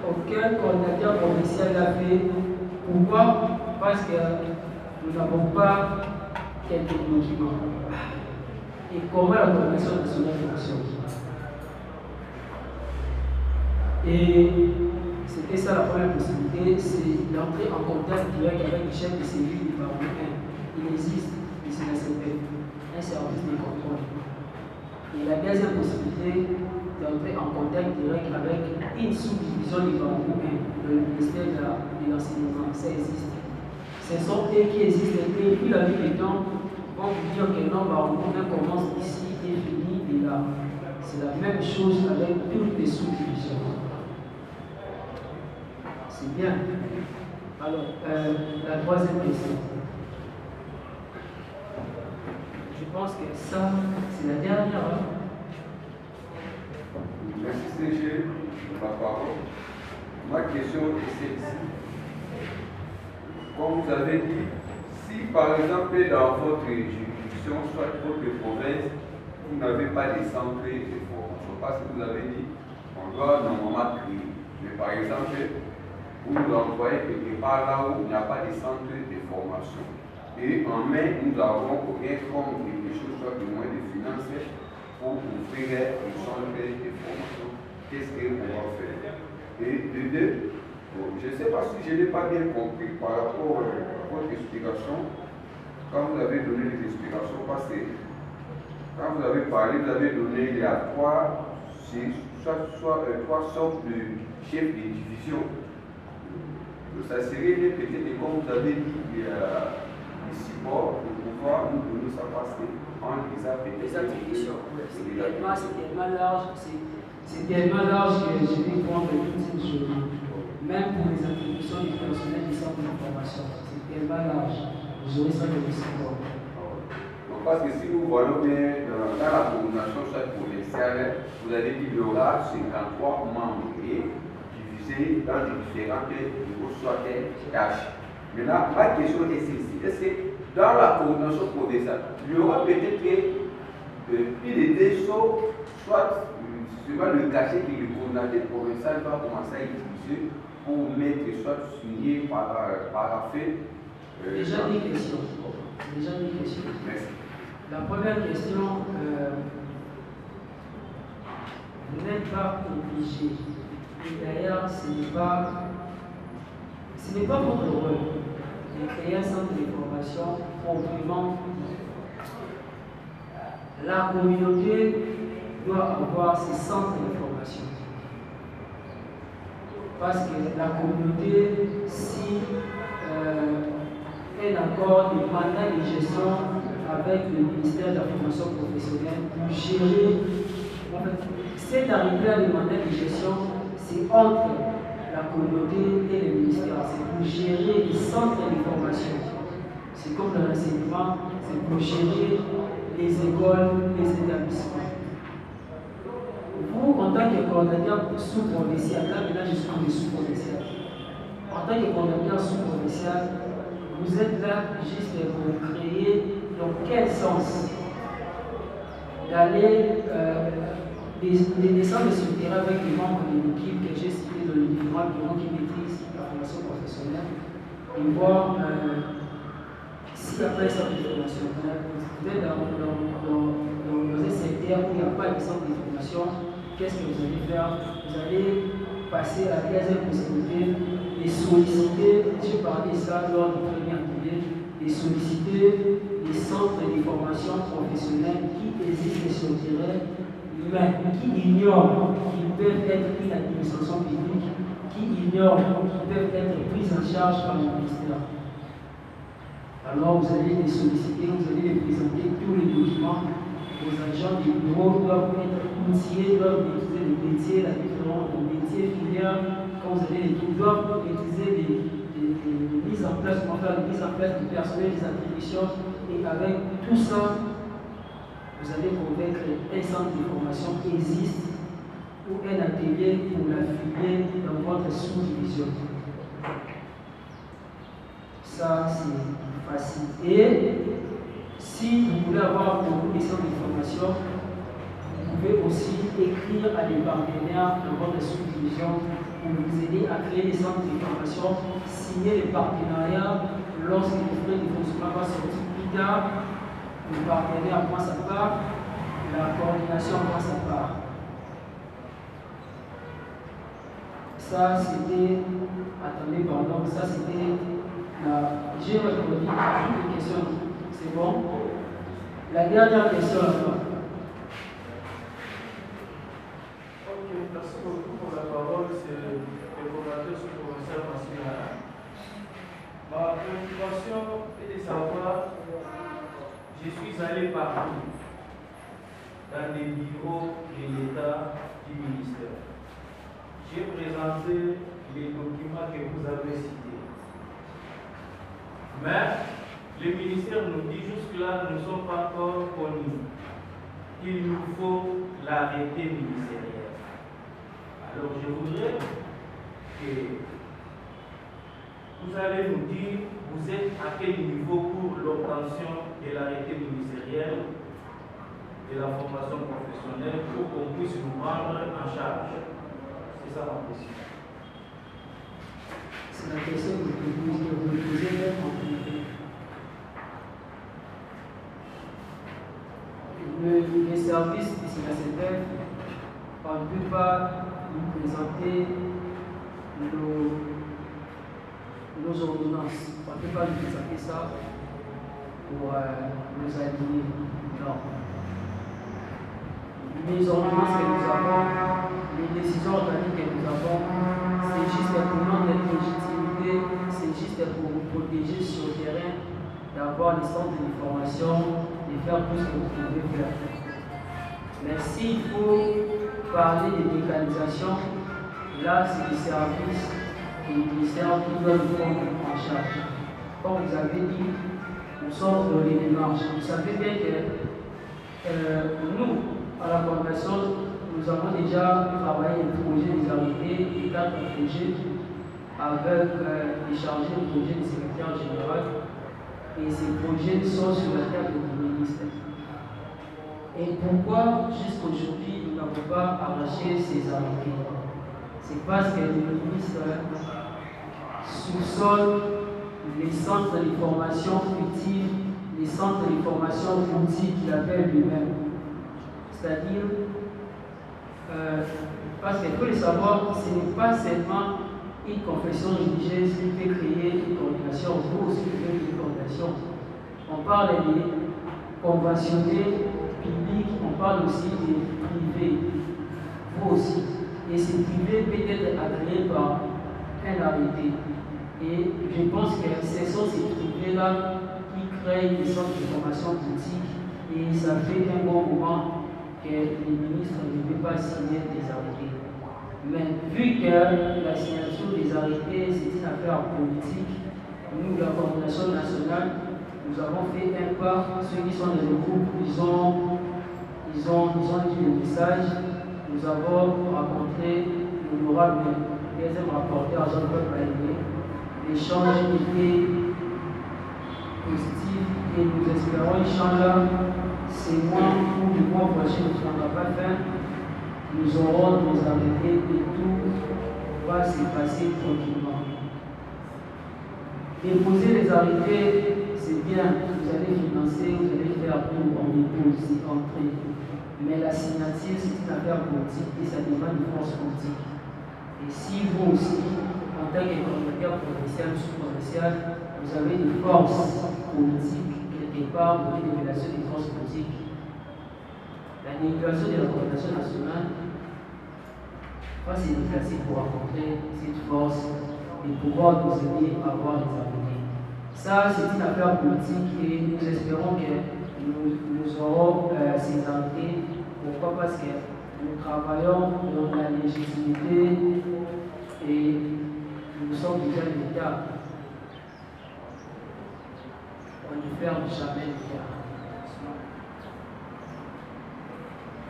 aucun coordinateur provincial l'a fait. Pourquoi? Parce que nous n'avons pas quelques documents. Et comment la coordination nationale fonctionne? Et c'était ça la première possibilité, c'est d'entrer en contact direct avec le chef de cellule du Barumbu 1. Il existe, et c'est la CNP, un service de contrôle. Et la deuxième possibilité, d'entrer en contact direct avec une sous-division du Barumbu 1, le ministère de l'enseignement, ça existe. Ce sont eux qui existent, et puis la vie des temps vont vous dire que non, Barumbu 1 commence ici et finit là. C'est la même chose avec toutes les sous-divisions. C'est bien. Alors, la troisième question. Je pense que ça, c'est la dernière. Merci CG pour la parole. Ma question est celle-ci. Comme vous avez dit, si par exemple dans votre juridiction, soit votre province, vous n'avez pas de centre de formation, parce que vous avez dit, on doit normalement créer. Mais par exemple, vous nous envoyez quelque part là où il n'y a pas de centre de formation. Et en mai, nous avons rien comme quelque chose, soit de moins de finances, pour ouvrir un centre de formation. Qu'est-ce qu'on va faire? Et de deux, je ne sais pas si je n'ai pas bien compris par rapport à votre explication. explications, quand vous avez donné les explications passées, quand vous avez parlé, vous avez donné, il y a trois sortes de chefs de division. Ça serait bien peut-être, comme vous avez dit, il y a des supports pour pouvoir nous donner ça parce qu'en lisant peut-être. Les attributions, c'est tellement large, c'est tellement large que je vais prendre toute cette journée. Même pour les attributions du personnel du centre d'information, c'est tellement large. Vous aurez ça de support. Parce que si nous voyons bien dans la coordination provinciale, vous avez dit qu'il y aura 53 membres divisés dans les différentes niveaux, soit tâches. Maintenant, ma question est celle-ci. Est-ce que dans la coordination provinciale, il y aura peut-être une idée soit le cachet que le coordinateur provincial va commencer à utiliser pour mettre, soit signer, paraffer. Déjà des questions. Merci. La première question, vous n'êtes pas obligé. Et d'ailleurs, ce n'est pas votre rôle de créer un centre de formation proprement. La communauté doit avoir ses centres de formation. Parce que la communauté, si elle accorde des mandats de gestion avec le ministère de la formation professionnelle pour gérer. En fait, cette arrivée-là des mandats de gestion, c'est entre la communauté et le ministère. C'est pour gérer les centres de formation. C'est comme le renseignement, c'est pour gérer les écoles, les établissements. Vous, en tant que coordinateur sous-provincial, là maintenant je suis en sous-provincial. En tant que coordinateur sous-provincial, vous êtes là juste pour créer, dans quel sens d'aller descendre sur le terrain avec les membres de l'équipe que j'ai cité dans les différents bureaux qui maîtrisent la formation professionnelle et voir si après cette formation, vous êtes dans un secteur où il n'y a pas de centre de formation, qu'est-ce que vous allez faire? Vous allez passer à la deuxième possibilité et solliciter, j'ai parlé de ça lors du premier atelier, et solliciter les centres de formation professionnelle qui existent sur le terrain, mais qui ignorent qu'ils peuvent être une administration publique, qui ignorent qu'ils peuvent être pris en charge par le ministère. Alors vous allez les solliciter, vous allez les présenter tous les documents aux agents des bureaux, doivent être outillés, doivent maîtriser les métiers, la différence de métiers, filières, quand vous allez les doivent maîtriser les mises en place, comment faire les mises en place du personnel, des attributions, et avec tout ça, vous allez convaincre un centre de formation qui existe ou un atelier pour la filière dans votre sous-division. Ça, c'est facile. Et si vous voulez avoir beaucoup de centres de formation, vous pouvez aussi écrire à des partenaires dans votre sous-division pour vous aider à créer des centres de formation, signer les partenariats lorsque le frais de fonctionnement va sortir plus tard. Le partenaire prend sa part, la coordination prend sa part. Ça, c'était. Attendez, pardon, ça, c'était. J'ai répondu à toutes les questions. C'est bon? La dernière question là-bas. Ok, merci beaucoup pour la parole. C'est le coordinateur sous-provincial national. Ma préoccupation est de savoir, je suis allé partout, dans les bureaux de l'État du ministère. J'ai présenté les documents que vous avez cités. Mais le ministère nous dit jusque-là, nous ne sommes pas encore connus. Il nous faut l'arrêté ministériel. Alors je voudrais que vous allez nous dire, vous êtes à quel niveau pour l'obtention de l'arrêté ministériel de la formation professionnelle pour qu'on puisse nous prendre en charge. C'est ça ma question. C'est la question que vous posez même en privé. Les services du CNACPF, on ne peut pas nous présenter nos ordonnances. On ne peut pas nous présenter ça pour nous aligner. Non. Les ordonnances que nous avons, les décisions organiques que nous avons, c'est juste pour notre légitimité, c'est juste pour vous protéger sur le terrain, d'avoir les centres d'information, de faire tout ce que vous pouvez faire. Mais s'il faut parler de mécanisation, là c'est des services et des ministères qui doivent nous prendre en charge. Comme vous avez dit, nous sommes dans les démarches. Vous savez bien que nous, à la Fondation, nous avons déjà travaillé le projet des arrêtés, les 4 projets, avec les chargés de projet du secrétaire général. Et ces projets sont sur la table du ministère. Et pourquoi, jusqu'aujourd'hui, nous n'avons pas arraché ces arrêtés? C'est parce que le ministre soupçonne les centres d'information fictifs, les centres d'information outils qu'il appelle lui-même. C'est-à-dire, parce qu'il faut le savoir, ce n'est pas seulement une confession religieuse qui peut créer une coordination, vous aussi vous faites une coordination. On parle des conventionnés publics, on parle aussi des privés, vous aussi. Et ces privés peuvent être agréés par un arrêté. Et je pense que ce sont ces privés-là qui créent des centres de formation politique et ça fait un bon moment que les ministres ne veulent pas signer des arrêtés. Mais vu que la signature des arrêtés, c'est une affaire politique, nous, la Coordination nationale, nous avons fait un pas. Ceux qui sont dans le groupe, ils ont dit le message. Nous avons rencontré l'honorable deuxième rapporteur Jean-Paul Bailly. L'échange était positif et nous espérons, Inch'Allah, ces mois ou le mois prochain ne sera pas fin. Nous aurons nos arrêtés et tout va se passer tranquillement. Déposer les arrêtés, c'est bien, vous allez financer, vous allez faire tout, on dépose, c'est entré. Mais la signature, c'est une affaire politique et ça demande une force politique. Et si vous aussi, en tant que communautaire provincial ou sous-provincial, vous avez des forces politiques, quelque part, vous avez des révélations des forces politiques, la négociation de la coordination nationale va se déplacer pour rencontrer cette force et pouvoir nous aider à avoir les arrêtés. Ça, c'est une affaire politique et nous espérons que nous aurons ces arrêtés. Pourquoi? Parce que nous travaillons dans la légitimité et nous sommes déjà l'État. On ne ferme jamais l'État.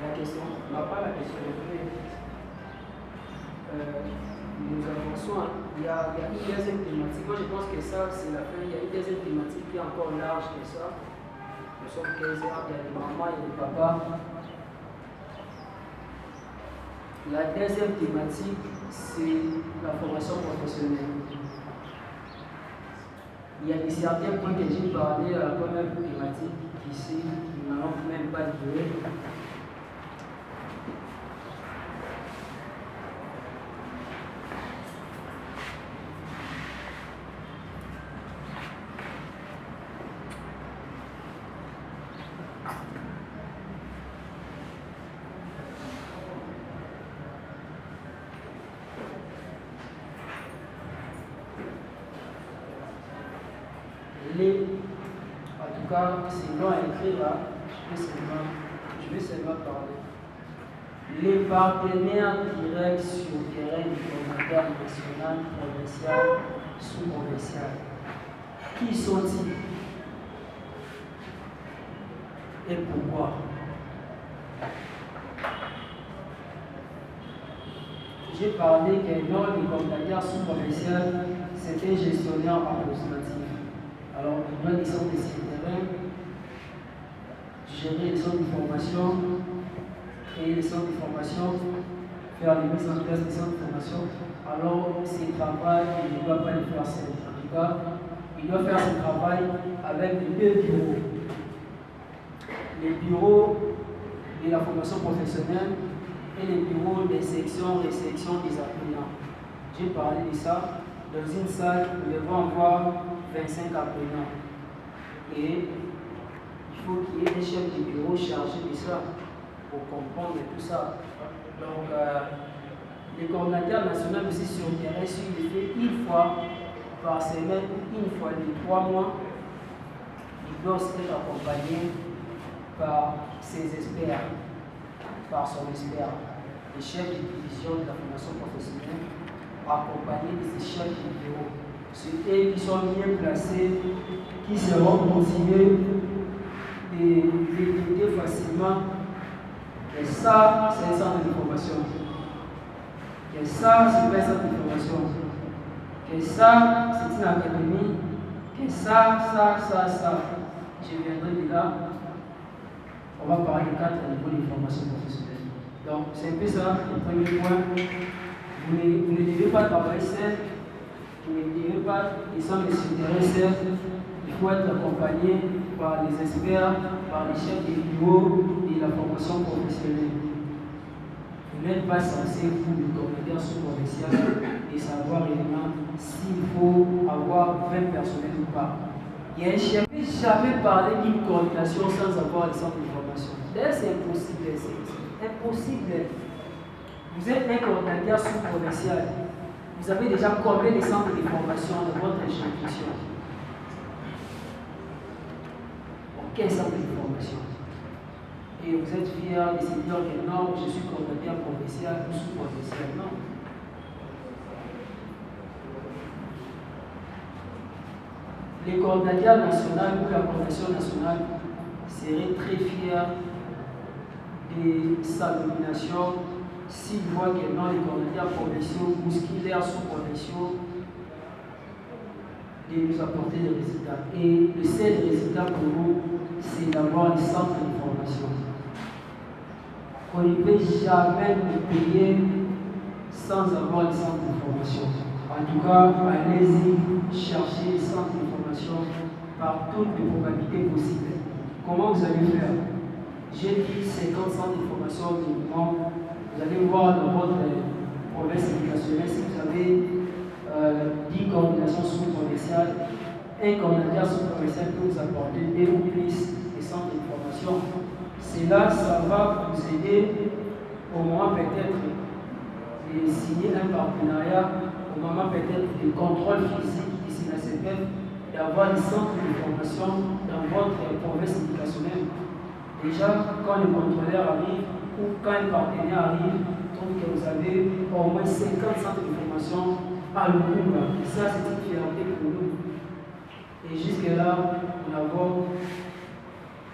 La question, on n'a pas la question. Nous avançons. Il y a une deuxième thématique. Moi, je pense que ça, c'est la fin. Il y a une deuxième thématique qui est encore large que ça. Nous sommes 15 heures, il y a des mamans, il y a des papas. La deuxième thématique, c'est la formation professionnelle. Il y a certains points que j'ai parlé à la première thématique ici, nous n'allons même pas durer. En tout cas, c'est long à écrire là, je vais seulement parler. Les partenaires directs sur le terrain du communautaire national, provincial, sous-provincial. Qui sont-ils? Et pourquoi? J'ai parlé que dans les communautaires sous-provincial, c'était gestionnaire approximatif. Alors, il doit descendre de ces terrains, gérer les centres de formation, créer les centres de formation, faire les mises en place des centres de formation. Alors, ces travail, il ne doit pas les faire seul. En tout cas, il doit faire ce travail avec deux bureaux. Les bureaux de la formation professionnelle et les bureaux des sections et réception des apprenants. J'ai parlé de ça. Dans une salle, nous devons avoir 25 apprenants. Et il faut qu'il y ait un chef de bureau chargé de ça pour comprendre tout ça. Donc, les coordinateurs nationaux aussi sur le terrain sur le fait une fois par semaine ou une fois les 3 mois, ils doivent être accompagnés par ses experts, par son expert, les chefs de division de la formation professionnelle, accompagnés de ces chefs de bureau. C'est eux qui sont bien placés, qui seront motivés et détecter facilement. Et ça, c'est un centre de formation. Et ça, c'est pas un centre de formation. Et ça, c'est une académie. Et ça. Je viendrai de là. On va parler de 4 niveaux de formation professionnelle. Donc, c'est un peu ça, le premier point. Vous ne devez pas travailler seul. Vous ne devez pas descendre sur le terrain seul. Il faut être accompagné par les experts, par les chefs de bureau de la formation professionnelle. Vous n'êtes pas censé, vous, le coordinateur sous-provincial, et savoir réellement s'il faut avoir 20 personnels ou pas. Il y a un chef qui n'a jamais parlé d'une coordination sans avoir les centres de formation. D'ailleurs, c'est impossible. C'est impossible. Vous êtes un coordinateur sous-provincial. Vous avez déjà combien de centres de formation dans votre institution? Aucun centre de formation. Et vous êtes fier de se dire que non, je suis coordinateur provincial ou sous-provincial. Non. Les coordinateurs nationaux ou la coordination nationale seraient très fiers de sa nomination s'ils voient que non, les coordinateurs provinciaux ou skillers sous-provinciaux de nous apporter des résultats. Et le seul résultat pour nous, c'est d'avoir les centres de formation. On ne peut jamais nous payer sans avoir les centres de formation. En tout cas, allez-y chercher les centres de formation par toutes les probabilités possibles. Comment vous allez faire? J'ai dit 50 centres de formation minimum. Vous allez voir dans votre province éducationnelle si vous avez 10 coordinations sous-provinciales. Un coordinateur sous-provincial peut vous apporter 2 ou plus de centres de formation. Cela, ça va vous aider au moment peut-être de signer un partenariat, au moment peut-être de contrôle physique ici à la CPF, d'avoir des centres de formation dans votre province éducationnelle. Déjà, quand le contrôleur arrive ou quand un partenaire arrive, trouve que vous avez au moins 50 centres de formation à Lumumba. Et ça, c'est une fierté pour nous. Et jusque-là, nous n'avons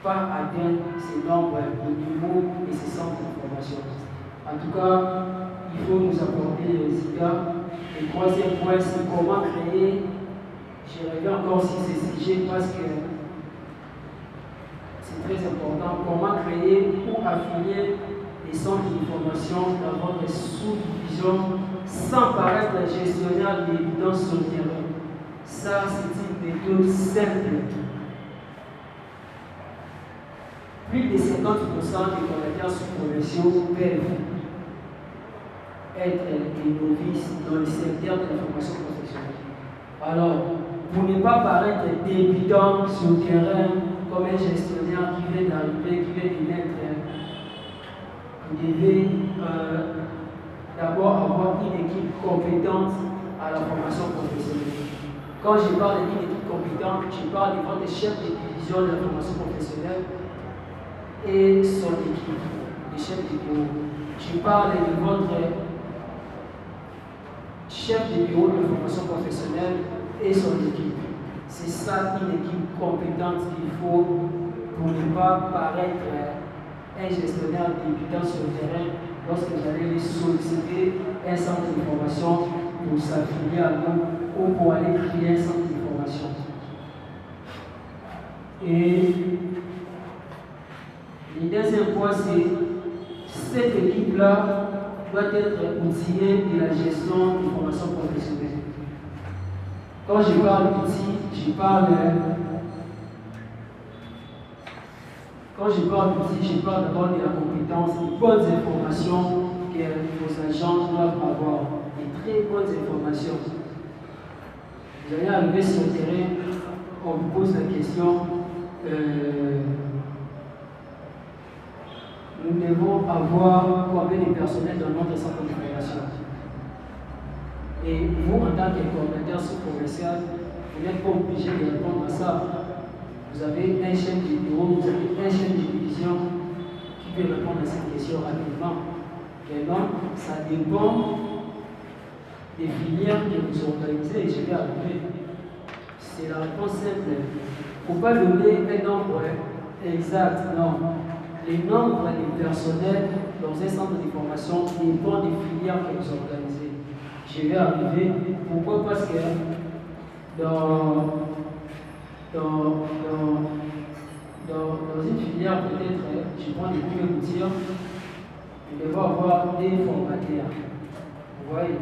pas atteint ces nombres de niveaux et ces centres de formation. En tout cas, il faut nous apporter les résultats. Le troisième point, c'est comment créer. Je reviens encore sur ces sujets parce que c'est très important. Comment créer ou affilier les centres de formation dans votre sous-division sans paraître gestionnaire d'évidence sur le terrain. Ça, c'est une méthode simple. Plus de 50% des coordinateurs sous-provinciaux peuvent être des novices dans le secteur de la formation professionnelle. Alors, pour ne pas paraître débutant sur le terrain comme un gestionnaire qui vient d'arriver, qui vient de naître, vous devez d'abord avoir une équipe compétente à la formation professionnelle. Quand je parle d'une équipe compétente, je parle de votre chef de division de la formation professionnelle et son équipe, le chef de bureau. Je parle de votre chef de bureau de la formation professionnelle et son équipe. C'est ça une équipe compétente qu'il faut pour ne pas paraître un gestionnaire débutant sur le terrain lorsque vous allez les solliciter un centre de formation pour s'affilier à nous ou pour aller créer un centre de formation. Et le deuxième point, c'est cette équipe-là doit être outillée de la gestion de formation professionnelle. Quand je parle d'outils, je parle d'abord de la compétence, des bonnes informations que vos agents doivent avoir, des très bonnes informations. Vous allez arriver sur le terrain, on vous pose la question, nous devons avoir combien de personnel dans notre centre de formation. Et vous, en tant que coordinateur sous-provincial, vous n'êtes pas obligé de répondre à ça. Vous avez un chef de bureau, vous avez un chef de division qui peut répondre à cette question rapidement. Et donc, ça dépend des filières que vous organisez, et je vais arriver. C'est la réponse simple. Il ne faut pas donner un nombre exact, non. Les nombres des personnels dans un centre de formation dépendent des filières que vous organisez. Je vais arriver. Pourquoi? Parce que dans une filière, peut-être, je prends des poulets routiers, nous devons avoir des formateurs. Vous voyez,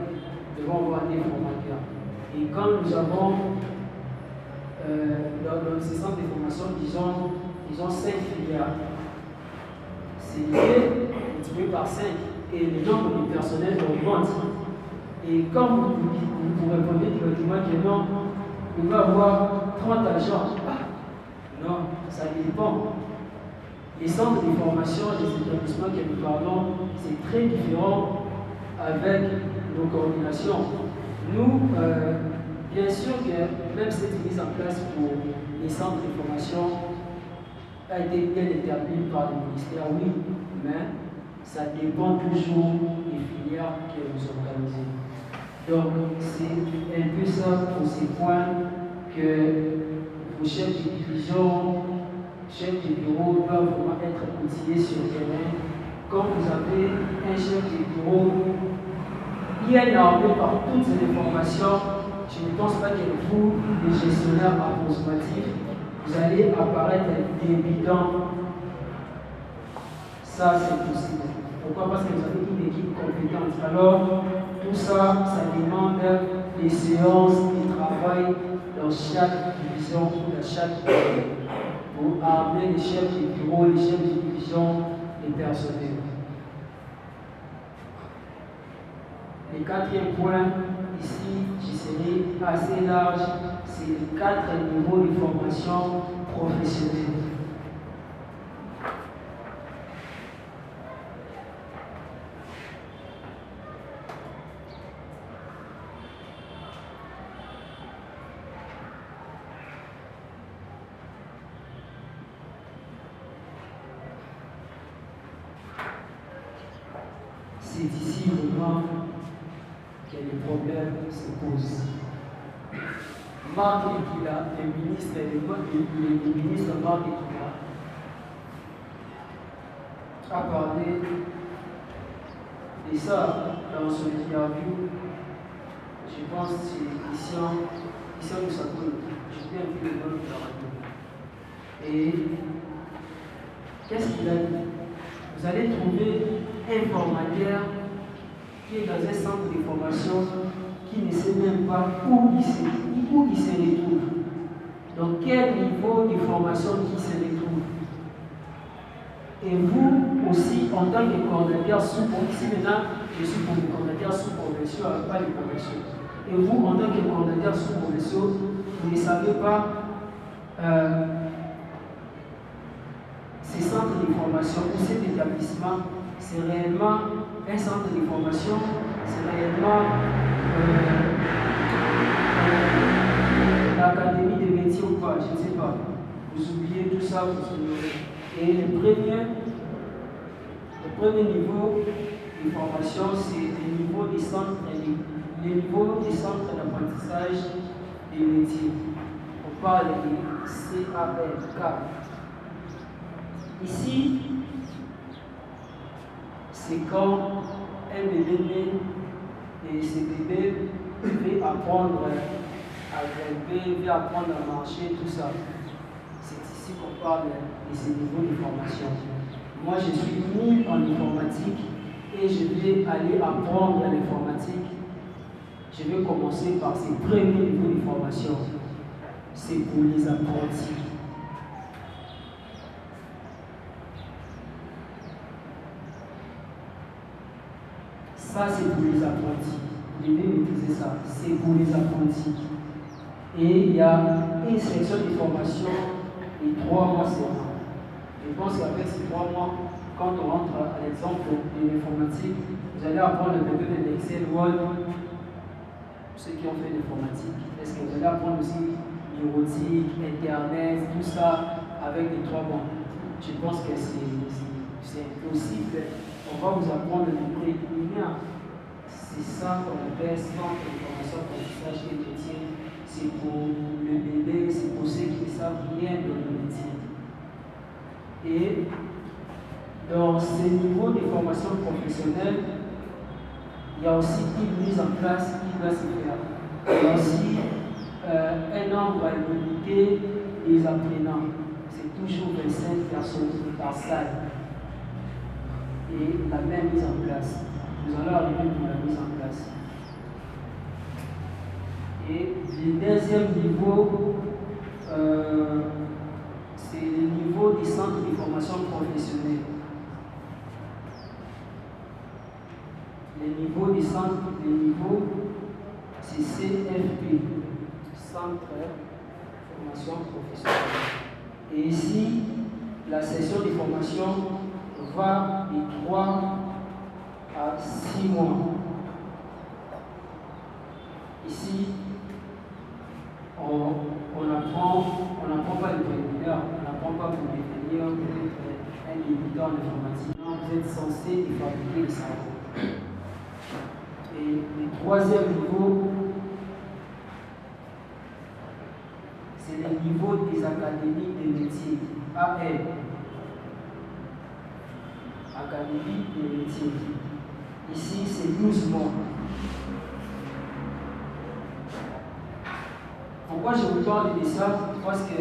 nous devons avoir des formateurs. Et quand nous avons, dans ces centres de formation, ils ont 5 filières. C'est multiplié par 5 et le nombre de personnel augmente. Et quand vous répondez directement que non, il va avoir 30 agents. Non, ça dépend. Les centres de formation, les établissements que nous parlons, c'est très différent avec nos coordinations. Nous, bien sûr que même cette mise en place pour les centres de formation a été bien établie par le ministère, oui, mais ça dépend toujours des filières que vous organisez. Donc, c'est un peu ça pour ces points que vos chefs de division, chefs de bureau doivent vraiment être outillés sur le terrain. Quand vous avez un chef de bureau bien armé par toutes ces informations, je ne pense pas que vous, les gestionnaires approximatifs, vous allez apparaître débitant. Ça, c'est possible. Pourquoi? Parce que vous avez une équipe compétente. Alors, tout ça, ça demande des séances de travail dans chaque division, dans chaque bureau, pour amener les chefs de bureau, les chefs de division, les personnels. Le quatrième point, ici, je serai assez large, c'est les 4 niveaux de formation professionnelle. C'est ici vraiment que les problèmes se posent. Marc Ekila, le ministre Marc Ekila, a parlé de ça dans son interview. Je pense que c'est Christian Moussakolo. Je vais un peu le nom de la radio. Et qu'est-ce qu'il a dit? Vous allez trouver un formateur qui est dans un centre de formation qui ne sait même pas où il se retrouve. Dans quel niveau de formation il se retrouve. Et vous aussi, en tant que coordinateur sous-provincial, ici maintenant, je suis pour le coordinateur sous-provincial, pas les provinciaux. Et vous, en tant que coordinateur sous-provincial, vous ne savez pas ces centres de formation ou cet établissement, c'est réellement un centre de formation, c'est réellement l'académie des métiers ou pas, je ne sais pas. Vous oubliez tout ça, vous ignorez. Et le premier niveau de formation, c'est le niveau des centres d'apprentissage des métiers. On parle de CARK. Ici, c'est quand un bébé naît et ce bébé veut apprendre à grimper, veut apprendre à marcher, tout ça. C'est ici qu'on parle de ces niveaux de formation. Moi, je suis nul en informatique et je vais aller apprendre l'informatique. Je vais commencer par ces premiers niveaux de formation. C'est pour les apprentis. Ça, c'est pour les apprentis. Vous devez maîtriser ça. C'est pour les apprentis. Et il y a une sélection de formation et 3 mois seulement. Je pense qu'après ces 3 mois, quand on rentre à l'exemple de l'informatique, vous allez apprendre un peu de l'Excel, Word, ceux qui ont fait l'informatique. Est-ce que vous allez apprendre aussi bureautique, Internet, tout ça avec les 3 mois? Je pense que c'est possible. On va vous apprendre le préliminaire. C'est ça qu'on appelle centre de formation apprentissage et métier. C'est pour le bébé, c'est pour ceux qui ne savent rien de le métier. Et dans ces niveaux de formation professionnelle, il y a aussi une mise en place qui doit se faire. Il y a aussi un nombre limité des apprenants. C'est toujours 25 personnes par salle. Et la même mise en place. Nous allons arriver pour la mise en place. Et le deuxième niveau, c'est le niveau des centres de formation professionnelle. Les niveaux des centres, c'est CFP, Centre de formation professionnelle. Et ici, la session de formation va de 3 à 6 mois. Ici, on n'apprend pas le préliminaire, on n'apprend pas pour devenir peut-être un débutant en informatique. Vous êtes censé fabriquer le cerveau. Et le troisième niveau, c'est le niveau des académies de métiers, AL. Académie des métiers. Ici, c'est 12 mois. Pourquoi je vous parle de ça? Parce que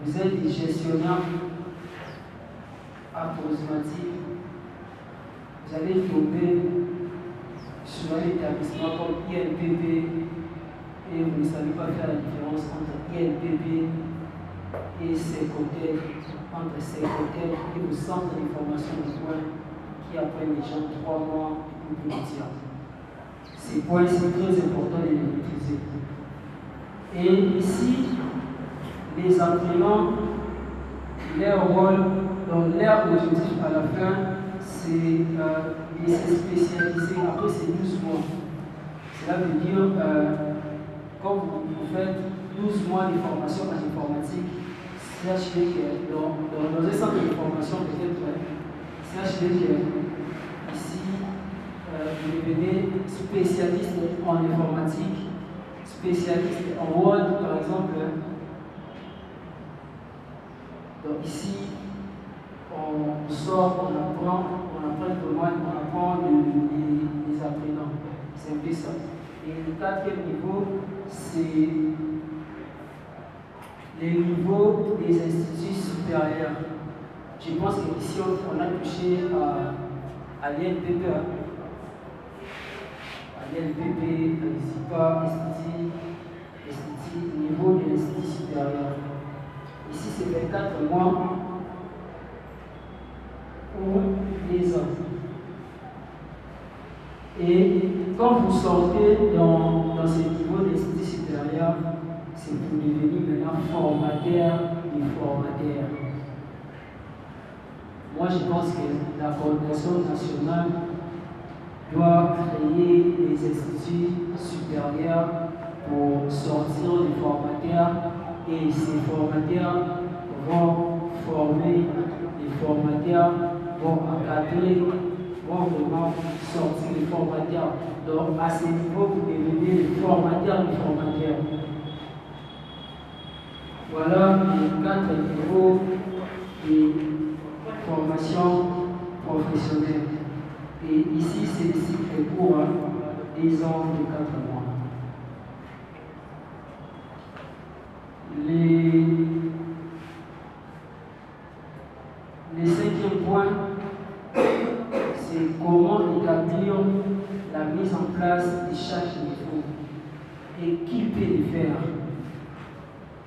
vous êtes des gestionnaires approximatifs. Vous allez tomber sur un établissement comme INPP et vous ne savez pas faire la différence entre INPP et Secotec, entre Secotec et le centre de formation de soins qui apprennent les gens 3 mois ou plus de. Ces points sont très importants de les maîtriser. Et ici, les apprenants, leur rôle, donc leur objectif à la fin, c'est de se spécialiser. Après ces 12 mois, cela veut dire, quand vous faites 12 mois de formation en informatique, sachez que dans un centre de formation, peut-être, sachez que ici, vous devenez spécialiste en informatique, spécialiste en Word, par exemple. Donc ici, on sort, on apprend vraiment, on apprend les apprenants. C'est un peu ça. Et le 4e niveau, c'est le niveau des instituts supérieurs. Je pense qu'ici, on a touché à l'INPP, à l'ISIPA, niveau de l'institut supérieur. Ici, c'est 24 mois ou 10 ans. Et quand vous sortez dans ce niveau d'institut supérieur, c'est pour devenir maintenant formateur et formateur. Moi, je pense que la coordination nationale doit créer des instituts supérieurs pour sortir les formateurs et ces formateurs vont former les formateurs, vont encadrer, vont vraiment sortir les formateurs. Donc à ce niveau, vous devenez les formateurs des formateurs. Voilà les 4 niveaux de formation professionnelle. Et ici, c'est le cycle court, 10 ans et 4 mois. Le 5e point, c'est comment établir la mise en place de chaque niveau et qui peut le faire.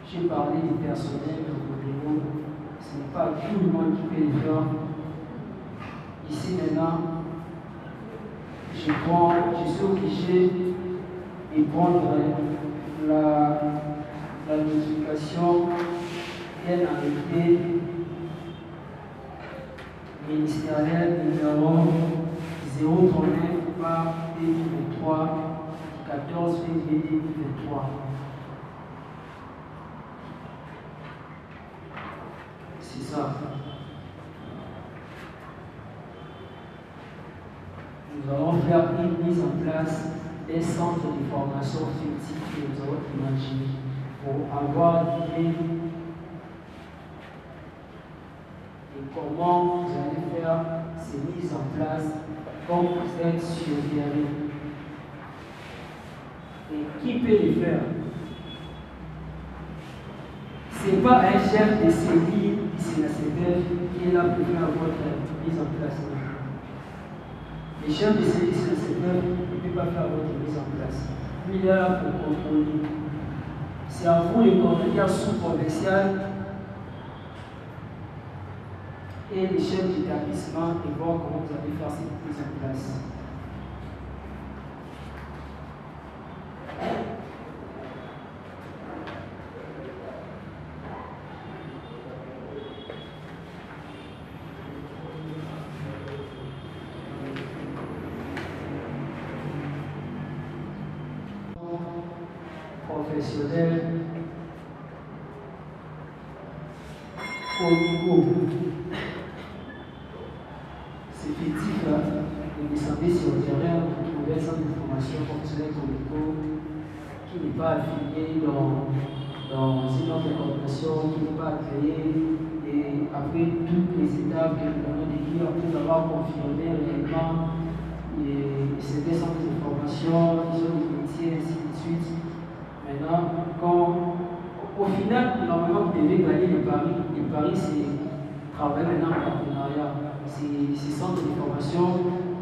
J'ai parlé du personnel de vos bureaux, ce n'est pas tout le monde qui peut le faire. Ici maintenant, je suis obligé de prendre la notification est en arrêté ministériel numéro 039 par 2023, 14 février 2023. C'est ça. Nous allons faire une mise en place des centres de formation fictifs que nous avons imaginés pour avoir l'idée de comment vous allez faire ces mises en place quand vous êtes sur le terrain. Et qui peut les faire? Ce n'est pas un chef de cellule ici la CPF qui est là pour faire votre mise en place. Les chefs de cellule ici la CPF ne peuvent pas faire votre mise en place. Lui, il est là pour contrôler. C'est à vous de coordonner sous-provincial et les chefs d'établissement et voir comment vous allez faire cette mise en place. Professionnel au niveau. C'est fictif, de descendre sur le terrain pour trouver un centre de formation professionnelle communaux qui n'est pas affilié dans une autre coordination, qui n'est pas créé, et après toutes les étapes que nous avons décrites, après avoir confirmé réellement ces des centres de formation, les zones de métier, ainsi de suite. Maintenant, au final, normalement, vous devez gagner le pari. Le pari, c'est travailler maintenant en partenariat. Ces centres de formation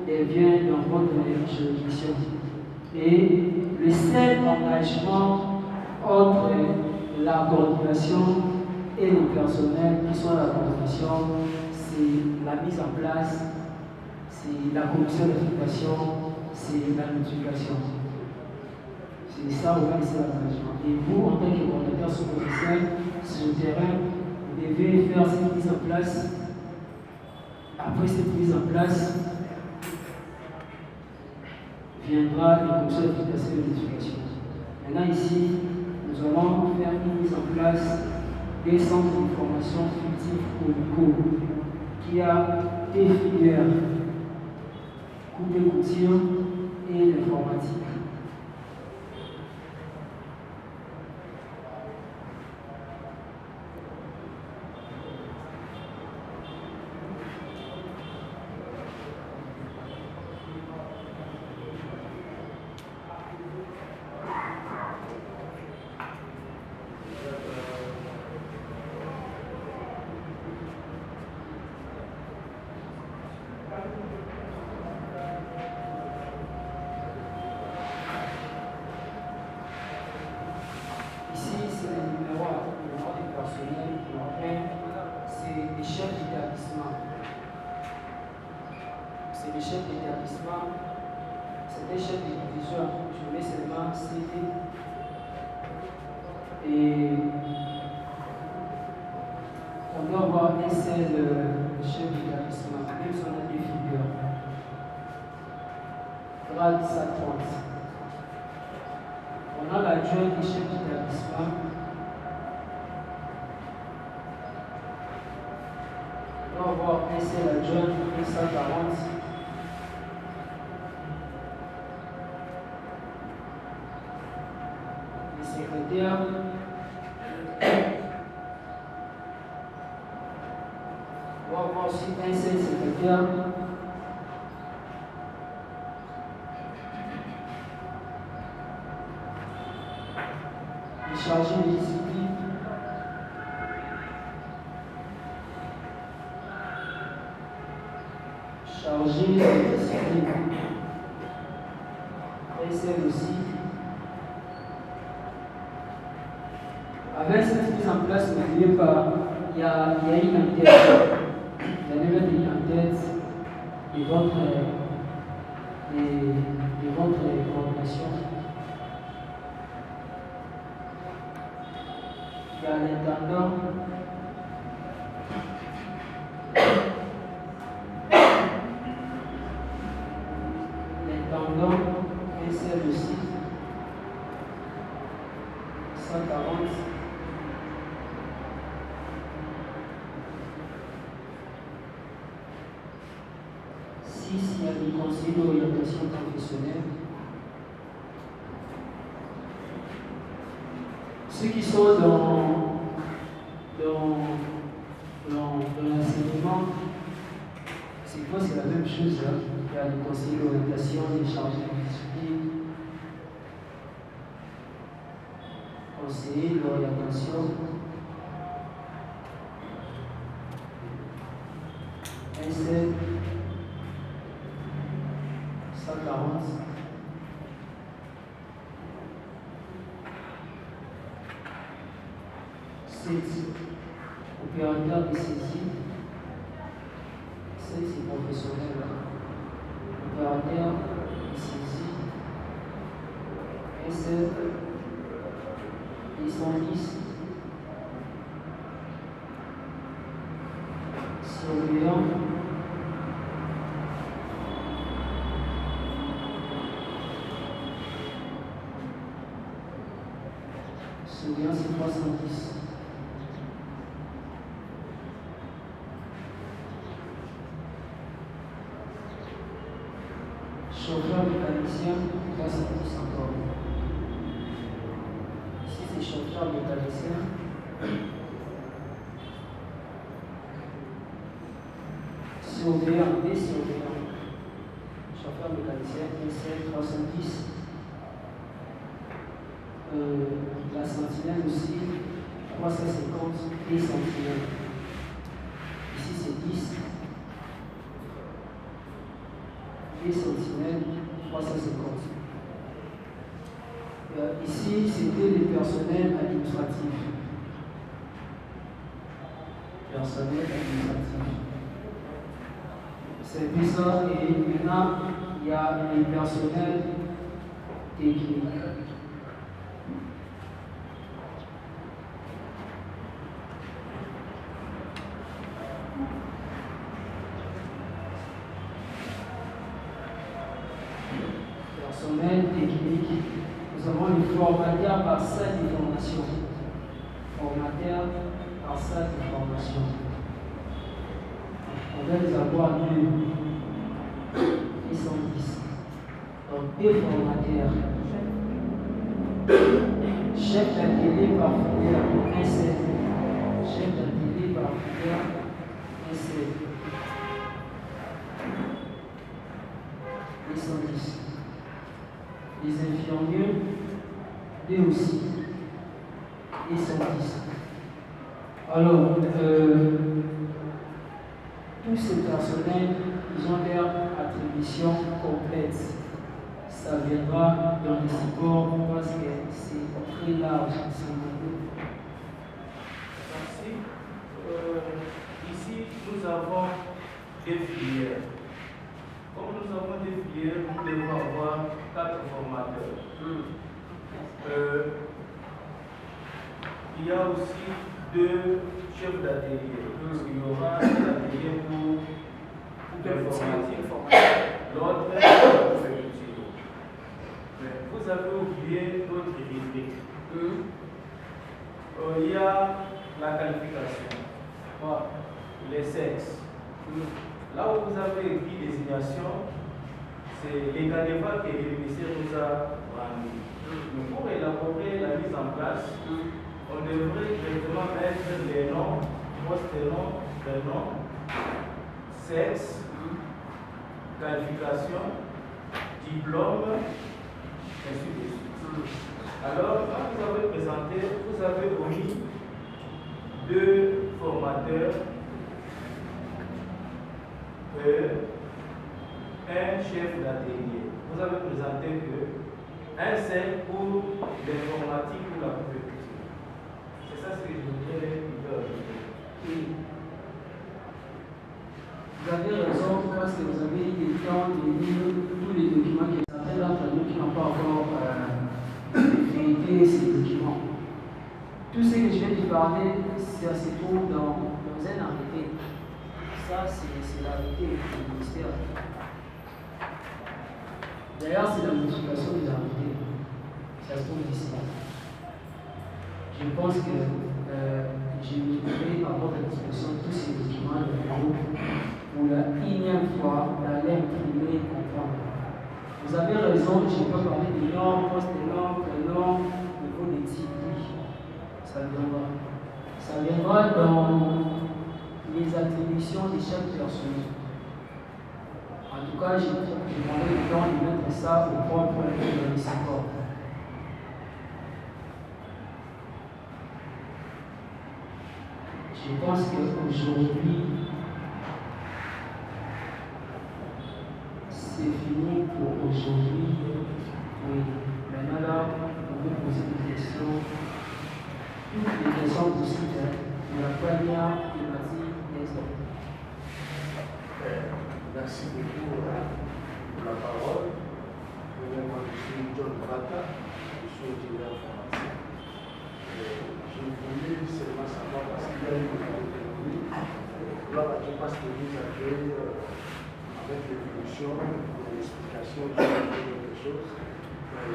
viennent dans votre juridiction. Et le seul engagement entre la coordination et le personnel qui sont à la coordination, c'est la mise en place, c'est la commission d'application, c'est la notification. C'est ça, on va laisser l'engagement. Et vous, en tant que coordinateur sous-officiel, sur le terrain, vous devez faire cette mise en place. Après cette mise en place, viendra une commission d'application et de notification. Maintenant, ici, nous allons faire une mise en place des centres de formation fictifs communaux qui a des filières, coupe et couture et l'informatique. C'est des chefs d'établissement, c'est des chefs de division. Je mets seulement CD. Et on doit avoir un seul chef d'établissement, même si on a des figures. Grade 130. On a l'adjoint du chef d'établissement. On va avoir un seul adjoint de 140. Les secrétaires. On va avoir aussi un seul secrétaire. Les chargés de discipline. Chargé de discipline. Et celle aussi. Avec cette mise en place, n'oubliez pas, il y a une en-tête. Vous allez mettre une en-tête de votre coordination. il y a l'intendant, et c'est le site 140. Il y a des conseils d'orientation professionnelle. Ceux qui sont dans l'enseignement, c'est quoi? C'est la même chose. Hein? Il y a des conseils d'orientation, des chargés de discipline, conseiller d'orientation, SN 140. Opérateur de saisie, c'est professionnel. Opérateur de saisie, SN 110. Surveillant. Surveillant, c'est 310. Chauffeur mécanicien, 310 encore. Ici, c'est chauffeur mécanicien. Surveillant, des surveillants. Chauffeur mécanicien, SL 310. La sentinelle aussi, 350 et sentinelle. Ici, c'est 10. Et sentinelles 350. Ici, c'était les personnels administratifs. Personnel administratif. C'est plus ça, et maintenant, il y a les personnels techniques. Personnel technique, nous avons les formateurs par salle de formation. Formateurs par salle de formation. On va les avoir 2 et 110. Donc, des formateurs. Chef d'atelier par filière, un seul. Chef d'atelier par filière, un seul. Et 110. Les infirmiers, 2 aussi, et 110. Alors, tous ces personnels, ils ont leur attribution complète. Ça viendra dans les supports parce que c'est très large. Merci. Ici, nous avons des filières. Comme nous avons des filières, nous devons avoir 4 formateurs. Il y a aussi 2 chefs d'atelier. Il y aura un atelier pour l'informatique, l'autre pour l'agriculture. Mais vous avez oublié d'autres rubriques. Il y a la qualification, les sexes. Là où vous avez écrit désignation, c'est les canevas que le ministère nous a rendus. Pour élaborer la mise en place, on devrait directement mettre les noms, post-noms, prénom, sexe, qualification, diplôme, ainsi de suite. Alors, quand vous avez présenté, vous avez omis 2 formateurs, un chef d'atelier. Vous avez présenté un seul pour l'informatique ou la préfecture. C'est ça ce que je voudrais ajouter. Vous avez raison parce que vous avez eu le temps de lire tous les documents qui s'appellent entre nous qui n'ont pas encore vérifié ces documents. Tout ce que je viens de parler, ça se trouve dans un arrêté. Ça, c'est l'arrêté du ministère. D'ailleurs, c'est la modification des arrêtés. Ça se trouve ici. Je pense que j'ai mis à votre disposition tous ces documents de bureau pour la énième fois d'aller imprimer et comprendre. Vous avez raison, je peux parler des normes, post-normes, prénoms, niveau des types. Ça viendra. Ça viendra dans les attributions de chaque personne. En tout cas, j'ai demandé le temps de mettre ça au point pour les supports. Je pense qu'aujourd'hui, c'est fini pour aujourd'hui. Oui, maintenant là, on peut poser des questions. Toutes les questions possibles. La première thématique des hommes. Merci beaucoup pour la parole. Premièrement, je suis John Brata, je suis ingénieur informatique. Je voulais seulement savoir, parce qu'il y a une autonomie, là, je pense que vous avez, avec l'évolution, l'explication de quelque chose,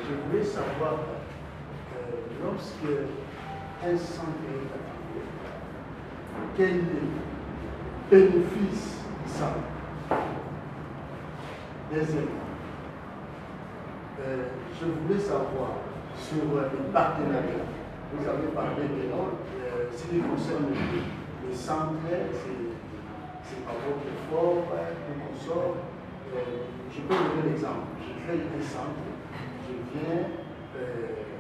je voulais savoir, lorsque un centre est activé, quel bénéfice ça a? Deuxièmement, je voulais savoir sur les partenariats. Vous avez parlé de l'ordre, ce qui concerne les centres, c'est pas votre effort, tout consort. Je peux donner l'exemple. Je fais des centres, je viens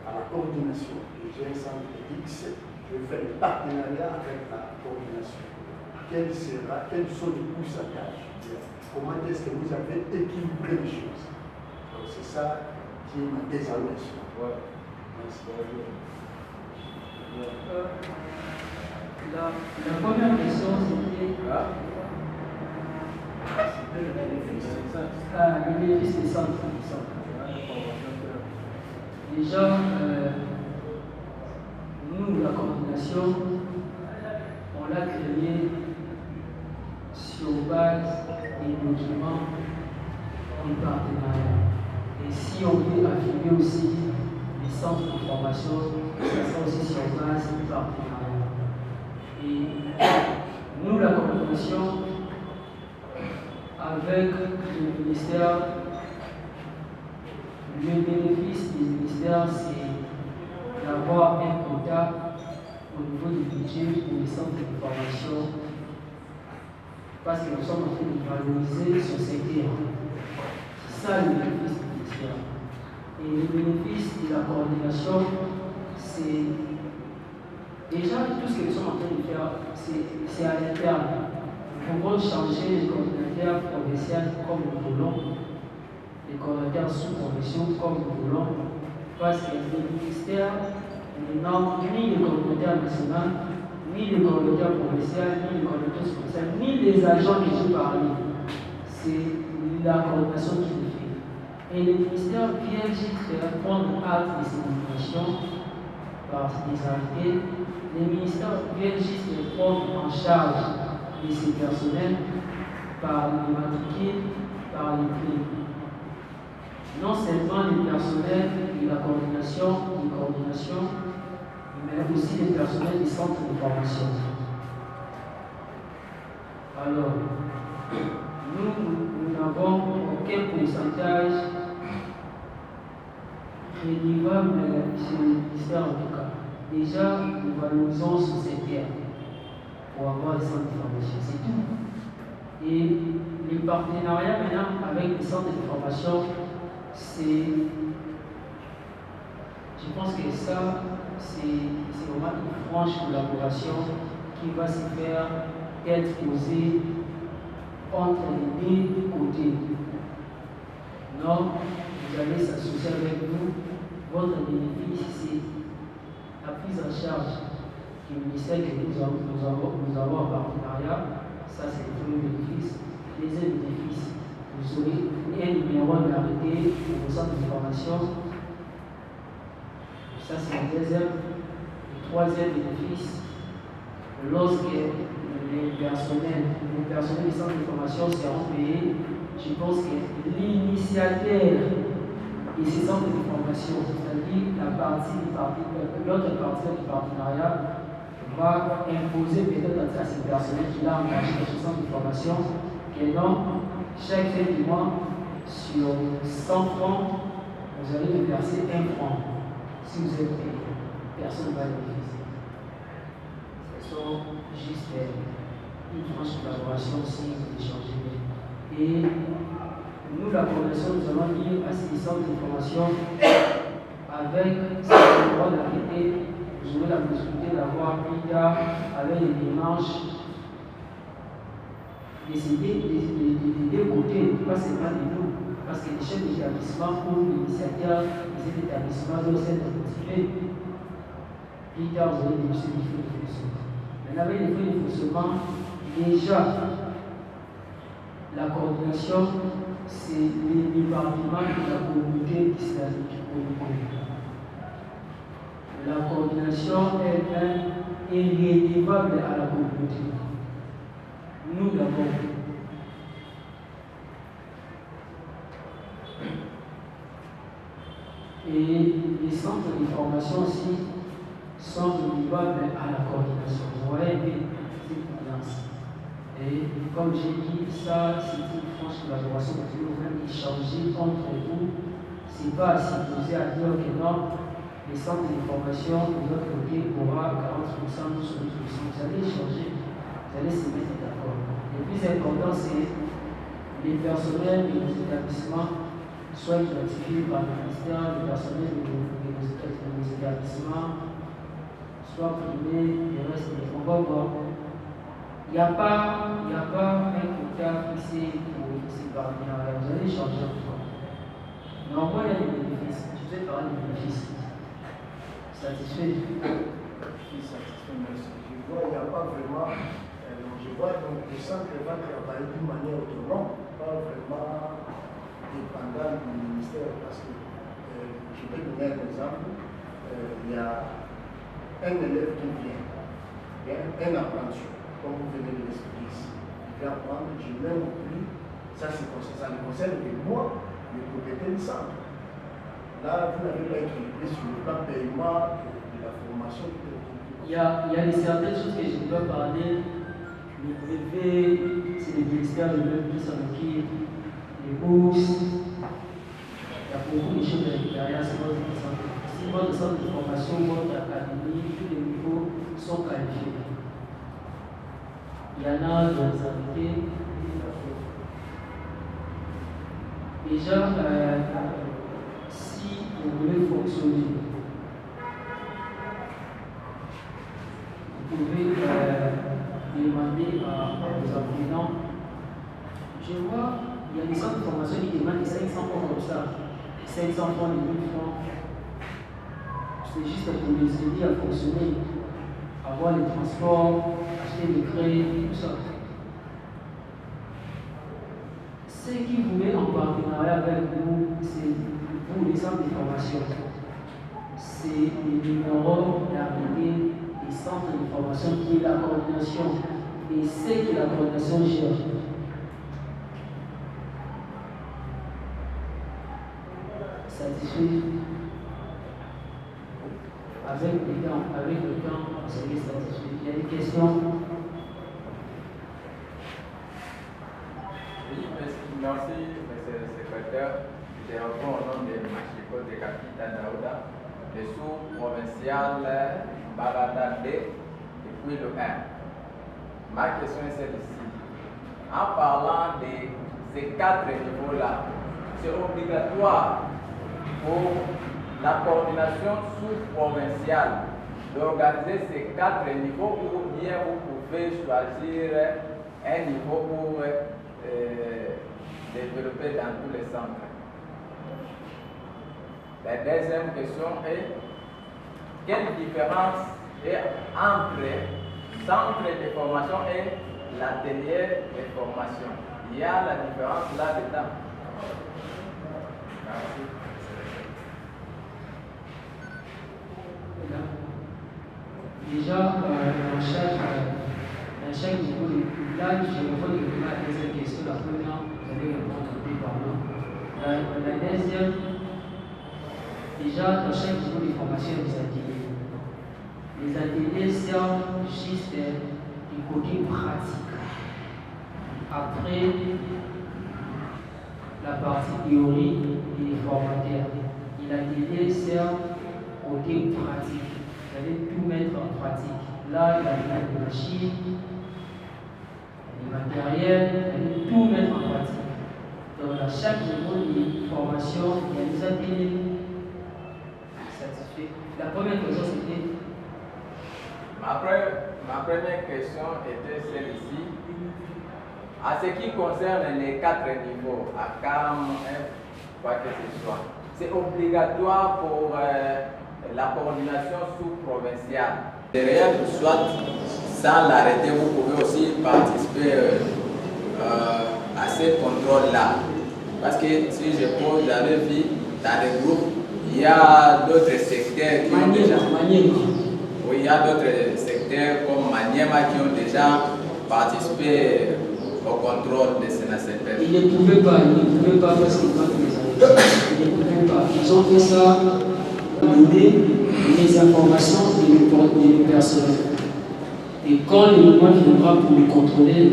à la coordination. J'ai un centre X, je vais faire des partenariats avec la coordination. Quels sont les pourcentages? Comment est-ce que vous avez équilibré les choses? Donc c'est ça qui est ma deuxième question. Merci. La première question, c'était Le bénéfice. le bénéfice des centres. Déjà, nous, la coordination, on l'a créée sur base des documents et partenariats. Et si on veut affirmer aussi les centres de formation, ça sera aussi sur base du partenariat. Et nous, la coordination, avec le ministère, le bénéfice du ministère, c'est d'avoir un contact au niveau du budget pour les centres de formation, parce que nous sommes en train de valoriser ce secteur. C'est ça le bénéfice du ministère. Et le bénéfice de la coordination, c'est déjà tout ce que nous sommes en train de faire, c'est à l'interne. Nous pouvons changer les coordinateurs provinciaux comme nous voulons, les coordinateurs sous provinciaux comme nous voulons, parce que le ministère ne nomme ni les coordinateurs nationaux, ni les coordinateurs provinciaux, ni les coordinateurs spéciaux, ni les agents que j'ai parlé. C'est la coordination qui le fait. Et le ministère vient juste prendre acte de ces nominations par des arrêtés. Le ministère vient juste prendre en charge de ces personnels par les matricules, par les prix. Non seulement les personnels de la coordination, mais aussi les personnels des centres de formation. Alors, nous n'avons aucun pourcentage réalisable chez le ministère en tout cas. Déjà, nous valorisons ce secteur pour avoir les centres de formation, c'est tout. Et les partenariats maintenant avec les centres de formation, je pense que ça, c'est vraiment une franche collaboration qui va se faire être posée entre les deux côtés. Donc, vous allez s'associer avec nous. Votre bénéfice, c'est la prise en charge du ministère que nous avons en partenariat. Ça, c'est le premier bénéfice. Deuxième bénéfice, vous aurez un numéro d'arrêté pour vos centres de formation. Ça, c'est le deuxième. Le troisième bénéfice, lorsque les personnels des centres d'information seront payés, je pense que l'initiateur de ces centres d'information, c'est-à-dire l'autre partie du partenariat, va imposer peut-être à ces personnels qui l'ont engagé dans ce centre d'information que non, chaque fin du mois, sur 100 francs, vous allez me verser 1 franc. Si vous êtes payé, personne ne va bénéficier. Ce sont juste une franche collaboration si vous échangez bien. Et nous, la coordination, nous allons lire à ces centres d'information avec ce droit d'arrêter. Vous aurez la possibilité d'avoir plus tard avec les démarches des deux côtés, pas seulement de nous. Parce que les chefs d'établissement ou l'initiateur de cet établissement doivent être motivés. Plus tard, vous allez débuter les frais de fonctionnement. Maintenant, avec les frais de fonctionnement, déjà, la coordination, c'est le département de la communauté islamique. La coordination elle-même est réélevable à la communauté. Nous d'abord. Et les centres de formation aussi sont réélevables à la coordination. Vous voyez cette balance. Et comme j'ai dit, ça c'est une franche collaboration que nous devons échanger entre vous. Ce n'est pas à s'imposer à dire que non, les centres de formation de notre côté aura 40%, nous sur 10%. Vous allez échanger, vous allez se mettre d'accord. Le plus important, c'est les personnels de nos établissements soit identifiés par le ministère, les personnels de nos établissements, soit privés, le reste, on va voir. Il n'y a pas un quota fixé pour ces partenariats. Vous allez échanger encore. Néanmoins, il y a des bénéfices. Je vous ai parlé des bénéfices. Satisfait? Je suis satisfait, merci. Je vois, il n'y a pas vraiment. Je vois donc le centre va travailler d'une manière autonome, pas vraiment dépendant du ministère. Parce que je vais donner un exemple. Il y a un élève qui vient, un apprenti, comme vous venez de l'expliquer ici. Il vient apprendre, je mets mon prix, ça ne concerne que moi, le propriétaire du centre. Là, vous n'avez pas été pris sur le plan paiement de la formation. Il y a certaines choses que je ne peux pas parler. Le brevet, c'est les ministères de l'œuvre qui s'en occupent, les bourses. Il y a beaucoup de choses derrière ce centre. Si votre centre de formation, votre académie, tous les niveaux sont qualifiés. Il y en a dans les invités. Déjà, si vous voulez fonctionner, vous pouvez demander à vos apprenants. Je vois, il y a des centres de formation qui demandent 500 francs comme ça, 500 francs, 1000 francs. C'est juste pour les aider à fonctionner, avoir les transports, acheter des crédits, tout ça. Ce qui vous met en partenariat avec vous, c'est vous, les centres de formation. C'est les numéros d'arrivée des centres de formation qui est la coordination. Et c'est que la coordination gère. Satisfait. Avec le temps, vous serez satisfait. Il y a des questions? Merci, monsieur le secrétaire. Je réponds au nom de Machiko de Capitaine Daouda, le sous-provincial Barada D, et puis le 1. Ma question est celle-ci. En parlant de ces 4 niveaux-là, c'est obligatoire pour la coordination sous-provinciale d'organiser ces 4 niveaux ou bien vous pouvez choisir un niveau pour développer dans tous les centres. La deuxième question est quelle différence est entre centre de formation et l'atelier de formation? Il y a la différence là-dedans. Merci. Déjà, dans chaque niveau, là, je vais répondre à la deuxième question. La première, vous allez répondre par moi. La deuxième, déjà, dans chaque niveau de formation, il y a des ateliers. Les ateliers servent juste du côté pratique. Après la partie théorie et les formateurs, l'atelier sert côté pratique. Vous allez tout mettre en pratique. Là, il y a des machines, des matériels, vous allez tout mettre en pratique. Donc, à chaque niveau de formation, il y a des ateliers satisfaits. La première question, c'était. Ma première question était celle-ci. À ce qui concerne les 4 niveaux, à CAM, quoi que ce soit, c'est obligatoire pour la coordination sous-provinciale. Derrière, soit sans l'arrêter, vous pouvez aussi participer à ce contrôle-là. Parce que si je pose, j'avais vu dans les groupes, il y a d'autres secteurs qui ont déjà. Oui, il y a d'autres secteurs comme Maniema qui ont déjà participé au contrôle de CNACP. Ils ne pouvaient pas parce qu'ils n'ont pas les arrêtés. Ils ne pouvaient pas. Ils ont fait ça pour donner les informations du personnel. Et quand le moment viendra pour le contrôler,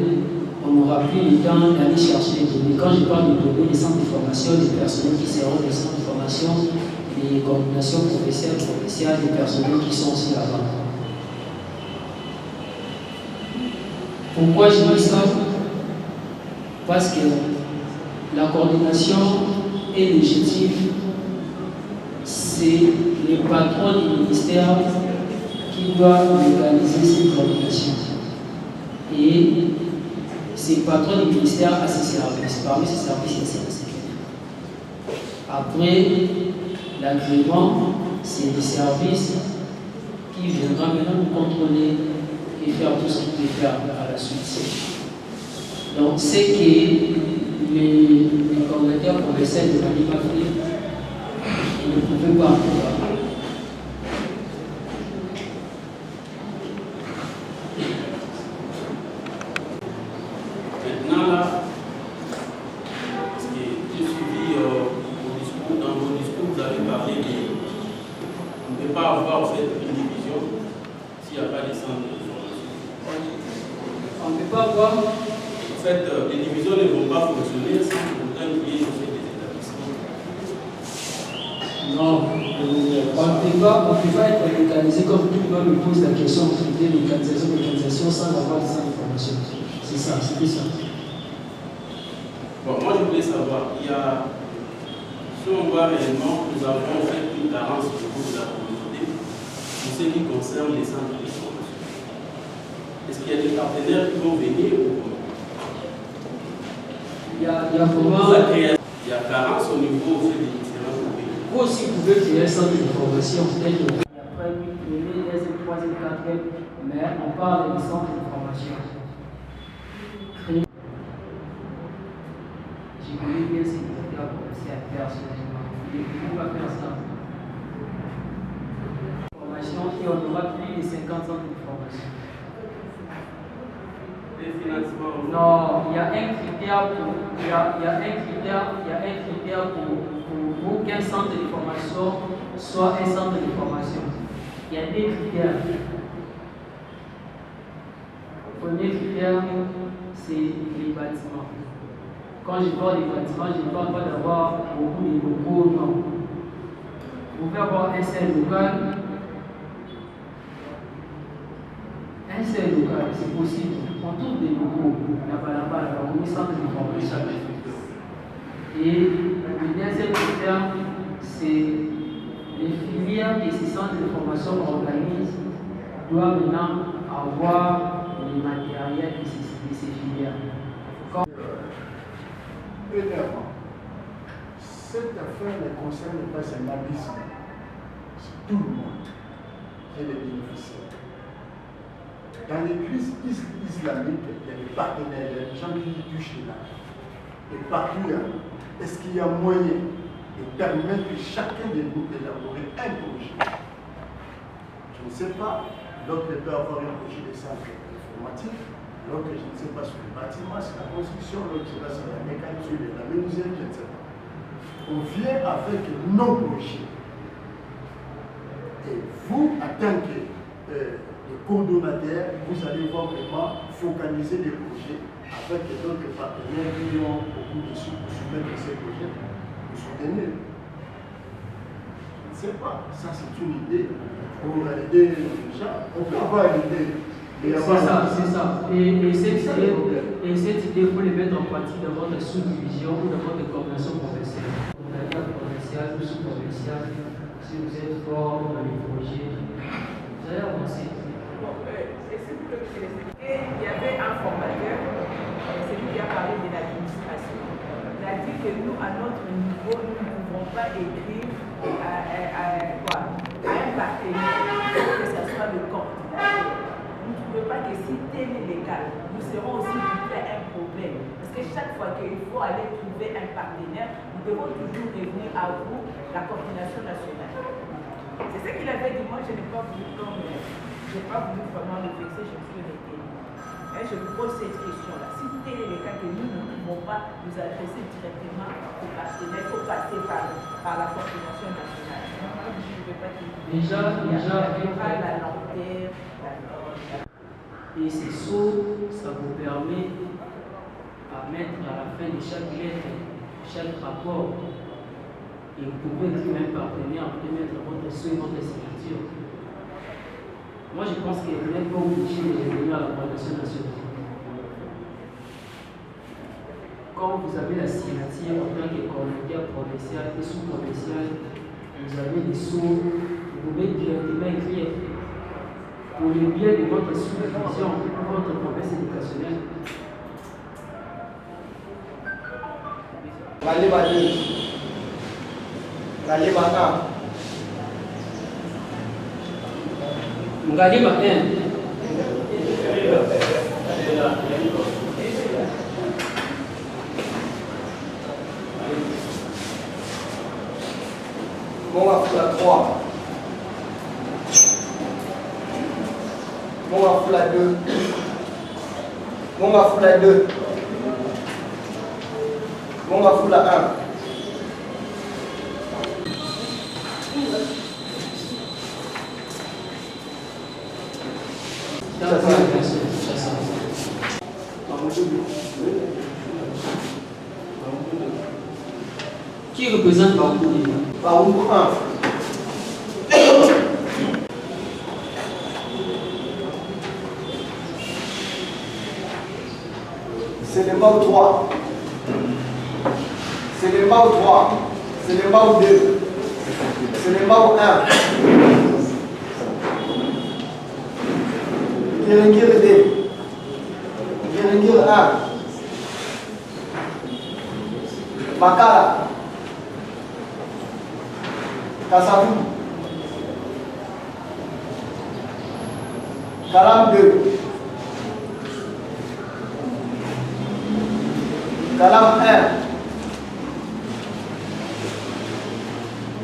on n'aura plus le temps d'aller chercher les données. Quand je parle de données, les centres de formation, les personnels qui seront des centres de formation, les coordinations provinciales, les personnels qui sont aussi là-bas. Pourquoi je dis ça? Parce que la coordination est légitime, c'est les patrons du ministère qui doivent organiser cette coordination. Et ces patrons du ministère ont ses services. Parmi ces services, il y a ces services. Après, l'agrément, c'est des services qui viendront maintenant nous contrôler et faire tout ce qu'il peut faire à la suite. Donc, c'est que les coordinateurs professionnels de Maniema ils ne pouvaient pas. Maintenant, là, parce que j'ai suivi vos discours, dans vos discours, vous avez parlé de. On ne peut pas avoir en fait une division s'il n'y a pas de centre de formation. On ne peut pas avoir. En fait, les divisions ne vont pas fonctionner sans pourtant qu'il y ait des établissements. Non, on ne peut pas être mécanisé comme tout le monde me pose la question de mécanisation sans avoir de centre de formation. C'est ça, c'était ça. Bon, moi je voulais savoir, si on voit réellement, nous avons fait une carence au niveau de la communauté pour ce qui concerne les centres de formation. Est-ce qu'il y a des partenaires qui vont venir ou il y a comment. Il y a carence au niveau des différents pays. Vous aussi, vous pouvez créer un centre de formation. Il y a après premier, deuxième, troisième, quatrième, mais on parle des centres de formation. Je connais bien ces directeurs commerciaux personnellement. Ils ne peuvent pas faire ça. Formation, et on aura plus de 50 centres de formation. Les financements. Non, il y a un critère pour qu'un centre de formation soit un centre de formation. Il y a des critères. Le premier critère, c'est les bâtiments. Quand je parle des bâtiments, je ne parle pas d'avoir beaucoup de locaux, non. Vous pouvez avoir un seul local. Un seul local, c'est possible. On trouve des locaux, là-bas, on centre de formation. Et le deuxième critère, c'est les filières que ces centres de formation organisent doivent maintenant avoir les matériels de ces filières. Premièrement, cette affaire ne concerne pas seulement l'islam, c'est tout le monde qui est le bénéficiaire. Dans l'église islamique, il y a des partenaires, il y a des gens qui touchent là. Et partout là, est-ce qu'il y a moyen de permettre que chacun de nous d'élaborer un projet? Je ne sais pas, l'autre peut avoir un projet de centre informatique, l'autre, je ne sais pas, sur le bâtiment, sur la construction, l'autre, je ne sais pas, sur la mécanique, sur la menuiserie, je ne sais pas. On vient avec nos projets. Et vous, en tant que coordonnateur, vous allez voir vraiment focaliser les projets avec d'autres partenaires qui ont beaucoup de sous pour soumettre ces projets, pour soutenir. Je ne sais pas, ça c'est une idée pour aider les gens. On peut avoir une idée. C'est ça. Et cette idée, vous les mettre en pratique dans votre sous-division ou dans votre coordination professionnelle. Provinciale ou sous-provinciale, si vous êtes fort dans les projets, vous allez avancer. Il y avait un formateur, c'est lui qui a parlé de l'administration. Il a dit que nous, à notre niveau, nous ne pouvons pas écrire à un partenaire, que ce soit le coordinateur. Vous ne trouvez pas que si tel est le cas, nous serons aussi livrés à un problème. Parce que chaque fois qu'il faut aller trouver un partenaire, nous devons toujours revenir à vous, la coordination nationale. C'est ce qu'il avait dit. Moi, je n'ai pas voulu vraiment le vexer, je me suis arrêtée. Et je vous pose cette question-là. Si tel est le cas que nous ne pouvons pas nous adresser directement au partenaire, il faut passer par la coordination nationale. Je ne veux pas dire. Déjà, la lenteur, et c'est ça vous permet à mettre à la fin de chaque lettre, chaque rapport, et vous pouvez écrire un partenaire, vous pouvez mettre votre sceau et votre signature. Moi, je pense que vous n'êtes pas obligé de revenir à la coordination nationale. Quand vous avez la signature en tant que coordinateur provincial et sous-provincial, vous avez des sceaux, vous pouvez directement écrire pour le bien de votre sous-division, pour votre promesse éducationnelle. Ngaliba 2, Ngaliba 1. Ngaliba 1. Mongafula 3. Mongafula 2. Mongafula 2. Mongafula 1. Qui représente Baoumou? Baoumou 1. C'est le Mao 3. C'est le Mao 3. C'est le Mao 2. C'est le Mao 1. Giringir 2. Giringir 1. Makala. Kasavu. Kalam 2. Kalam 1.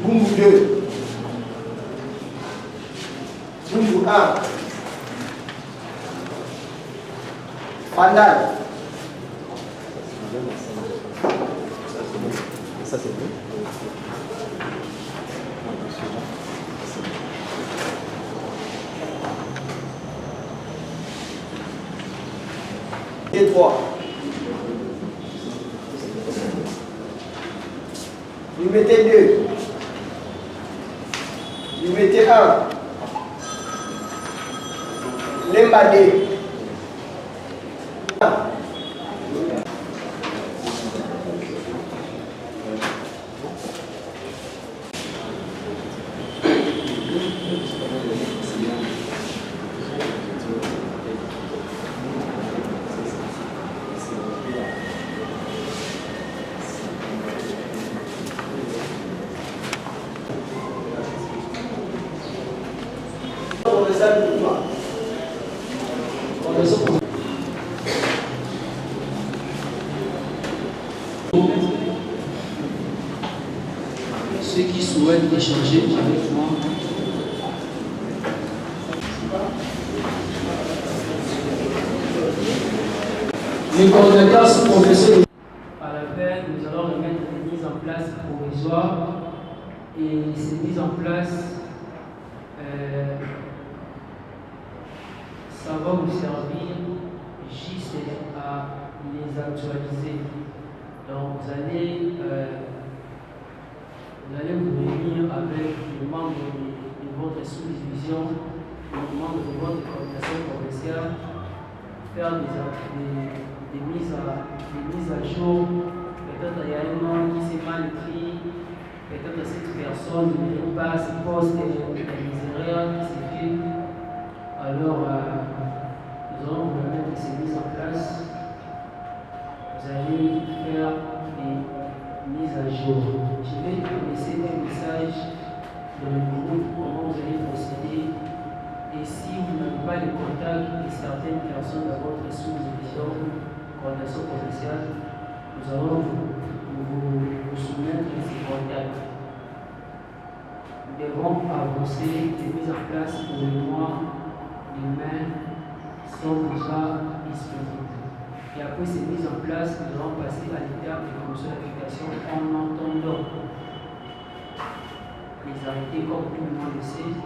Bumbu 2. Bumbu 1. Pandal. Ça c'est bon. Et 3. Vous mettez 2. Vous mettez 1. L'embadé. Ceux qui souhaitent échanger avec moi, Les coordonnateurs sous-professionnels. À la fin, nous allons remettre des mises en place provisoires et ces mises en place, ça va vous servir juste à les actualiser. Donc vous allez vous réunir avec les membres de votre sous-division, les membres de votre coordination provinciale, faire des mises à jour. Peut-être il y a un nom qui s'est mal écrit, peut-être cette personne ne mérite pas ce poste, il y a des erreurs qui s'est fait. Alors, nous allons vous mettre ces mises en place. Vous allez faire des mises à jour. Je vais vous laisser un message dans le groupe, comment vous allez procéder. Et si vous n'avez pas les contacts de certaines personnes dans votre sous-division, coordination provinciale, nous allons vous soumettre ces contacts. Nous devons avancer, les mises en place pour le mois de mai sont déjà disponibles. Et après ces mises en place, nous allons passer à l'étape de consolidation en entendant les arrêtés comme tout le monde le sait.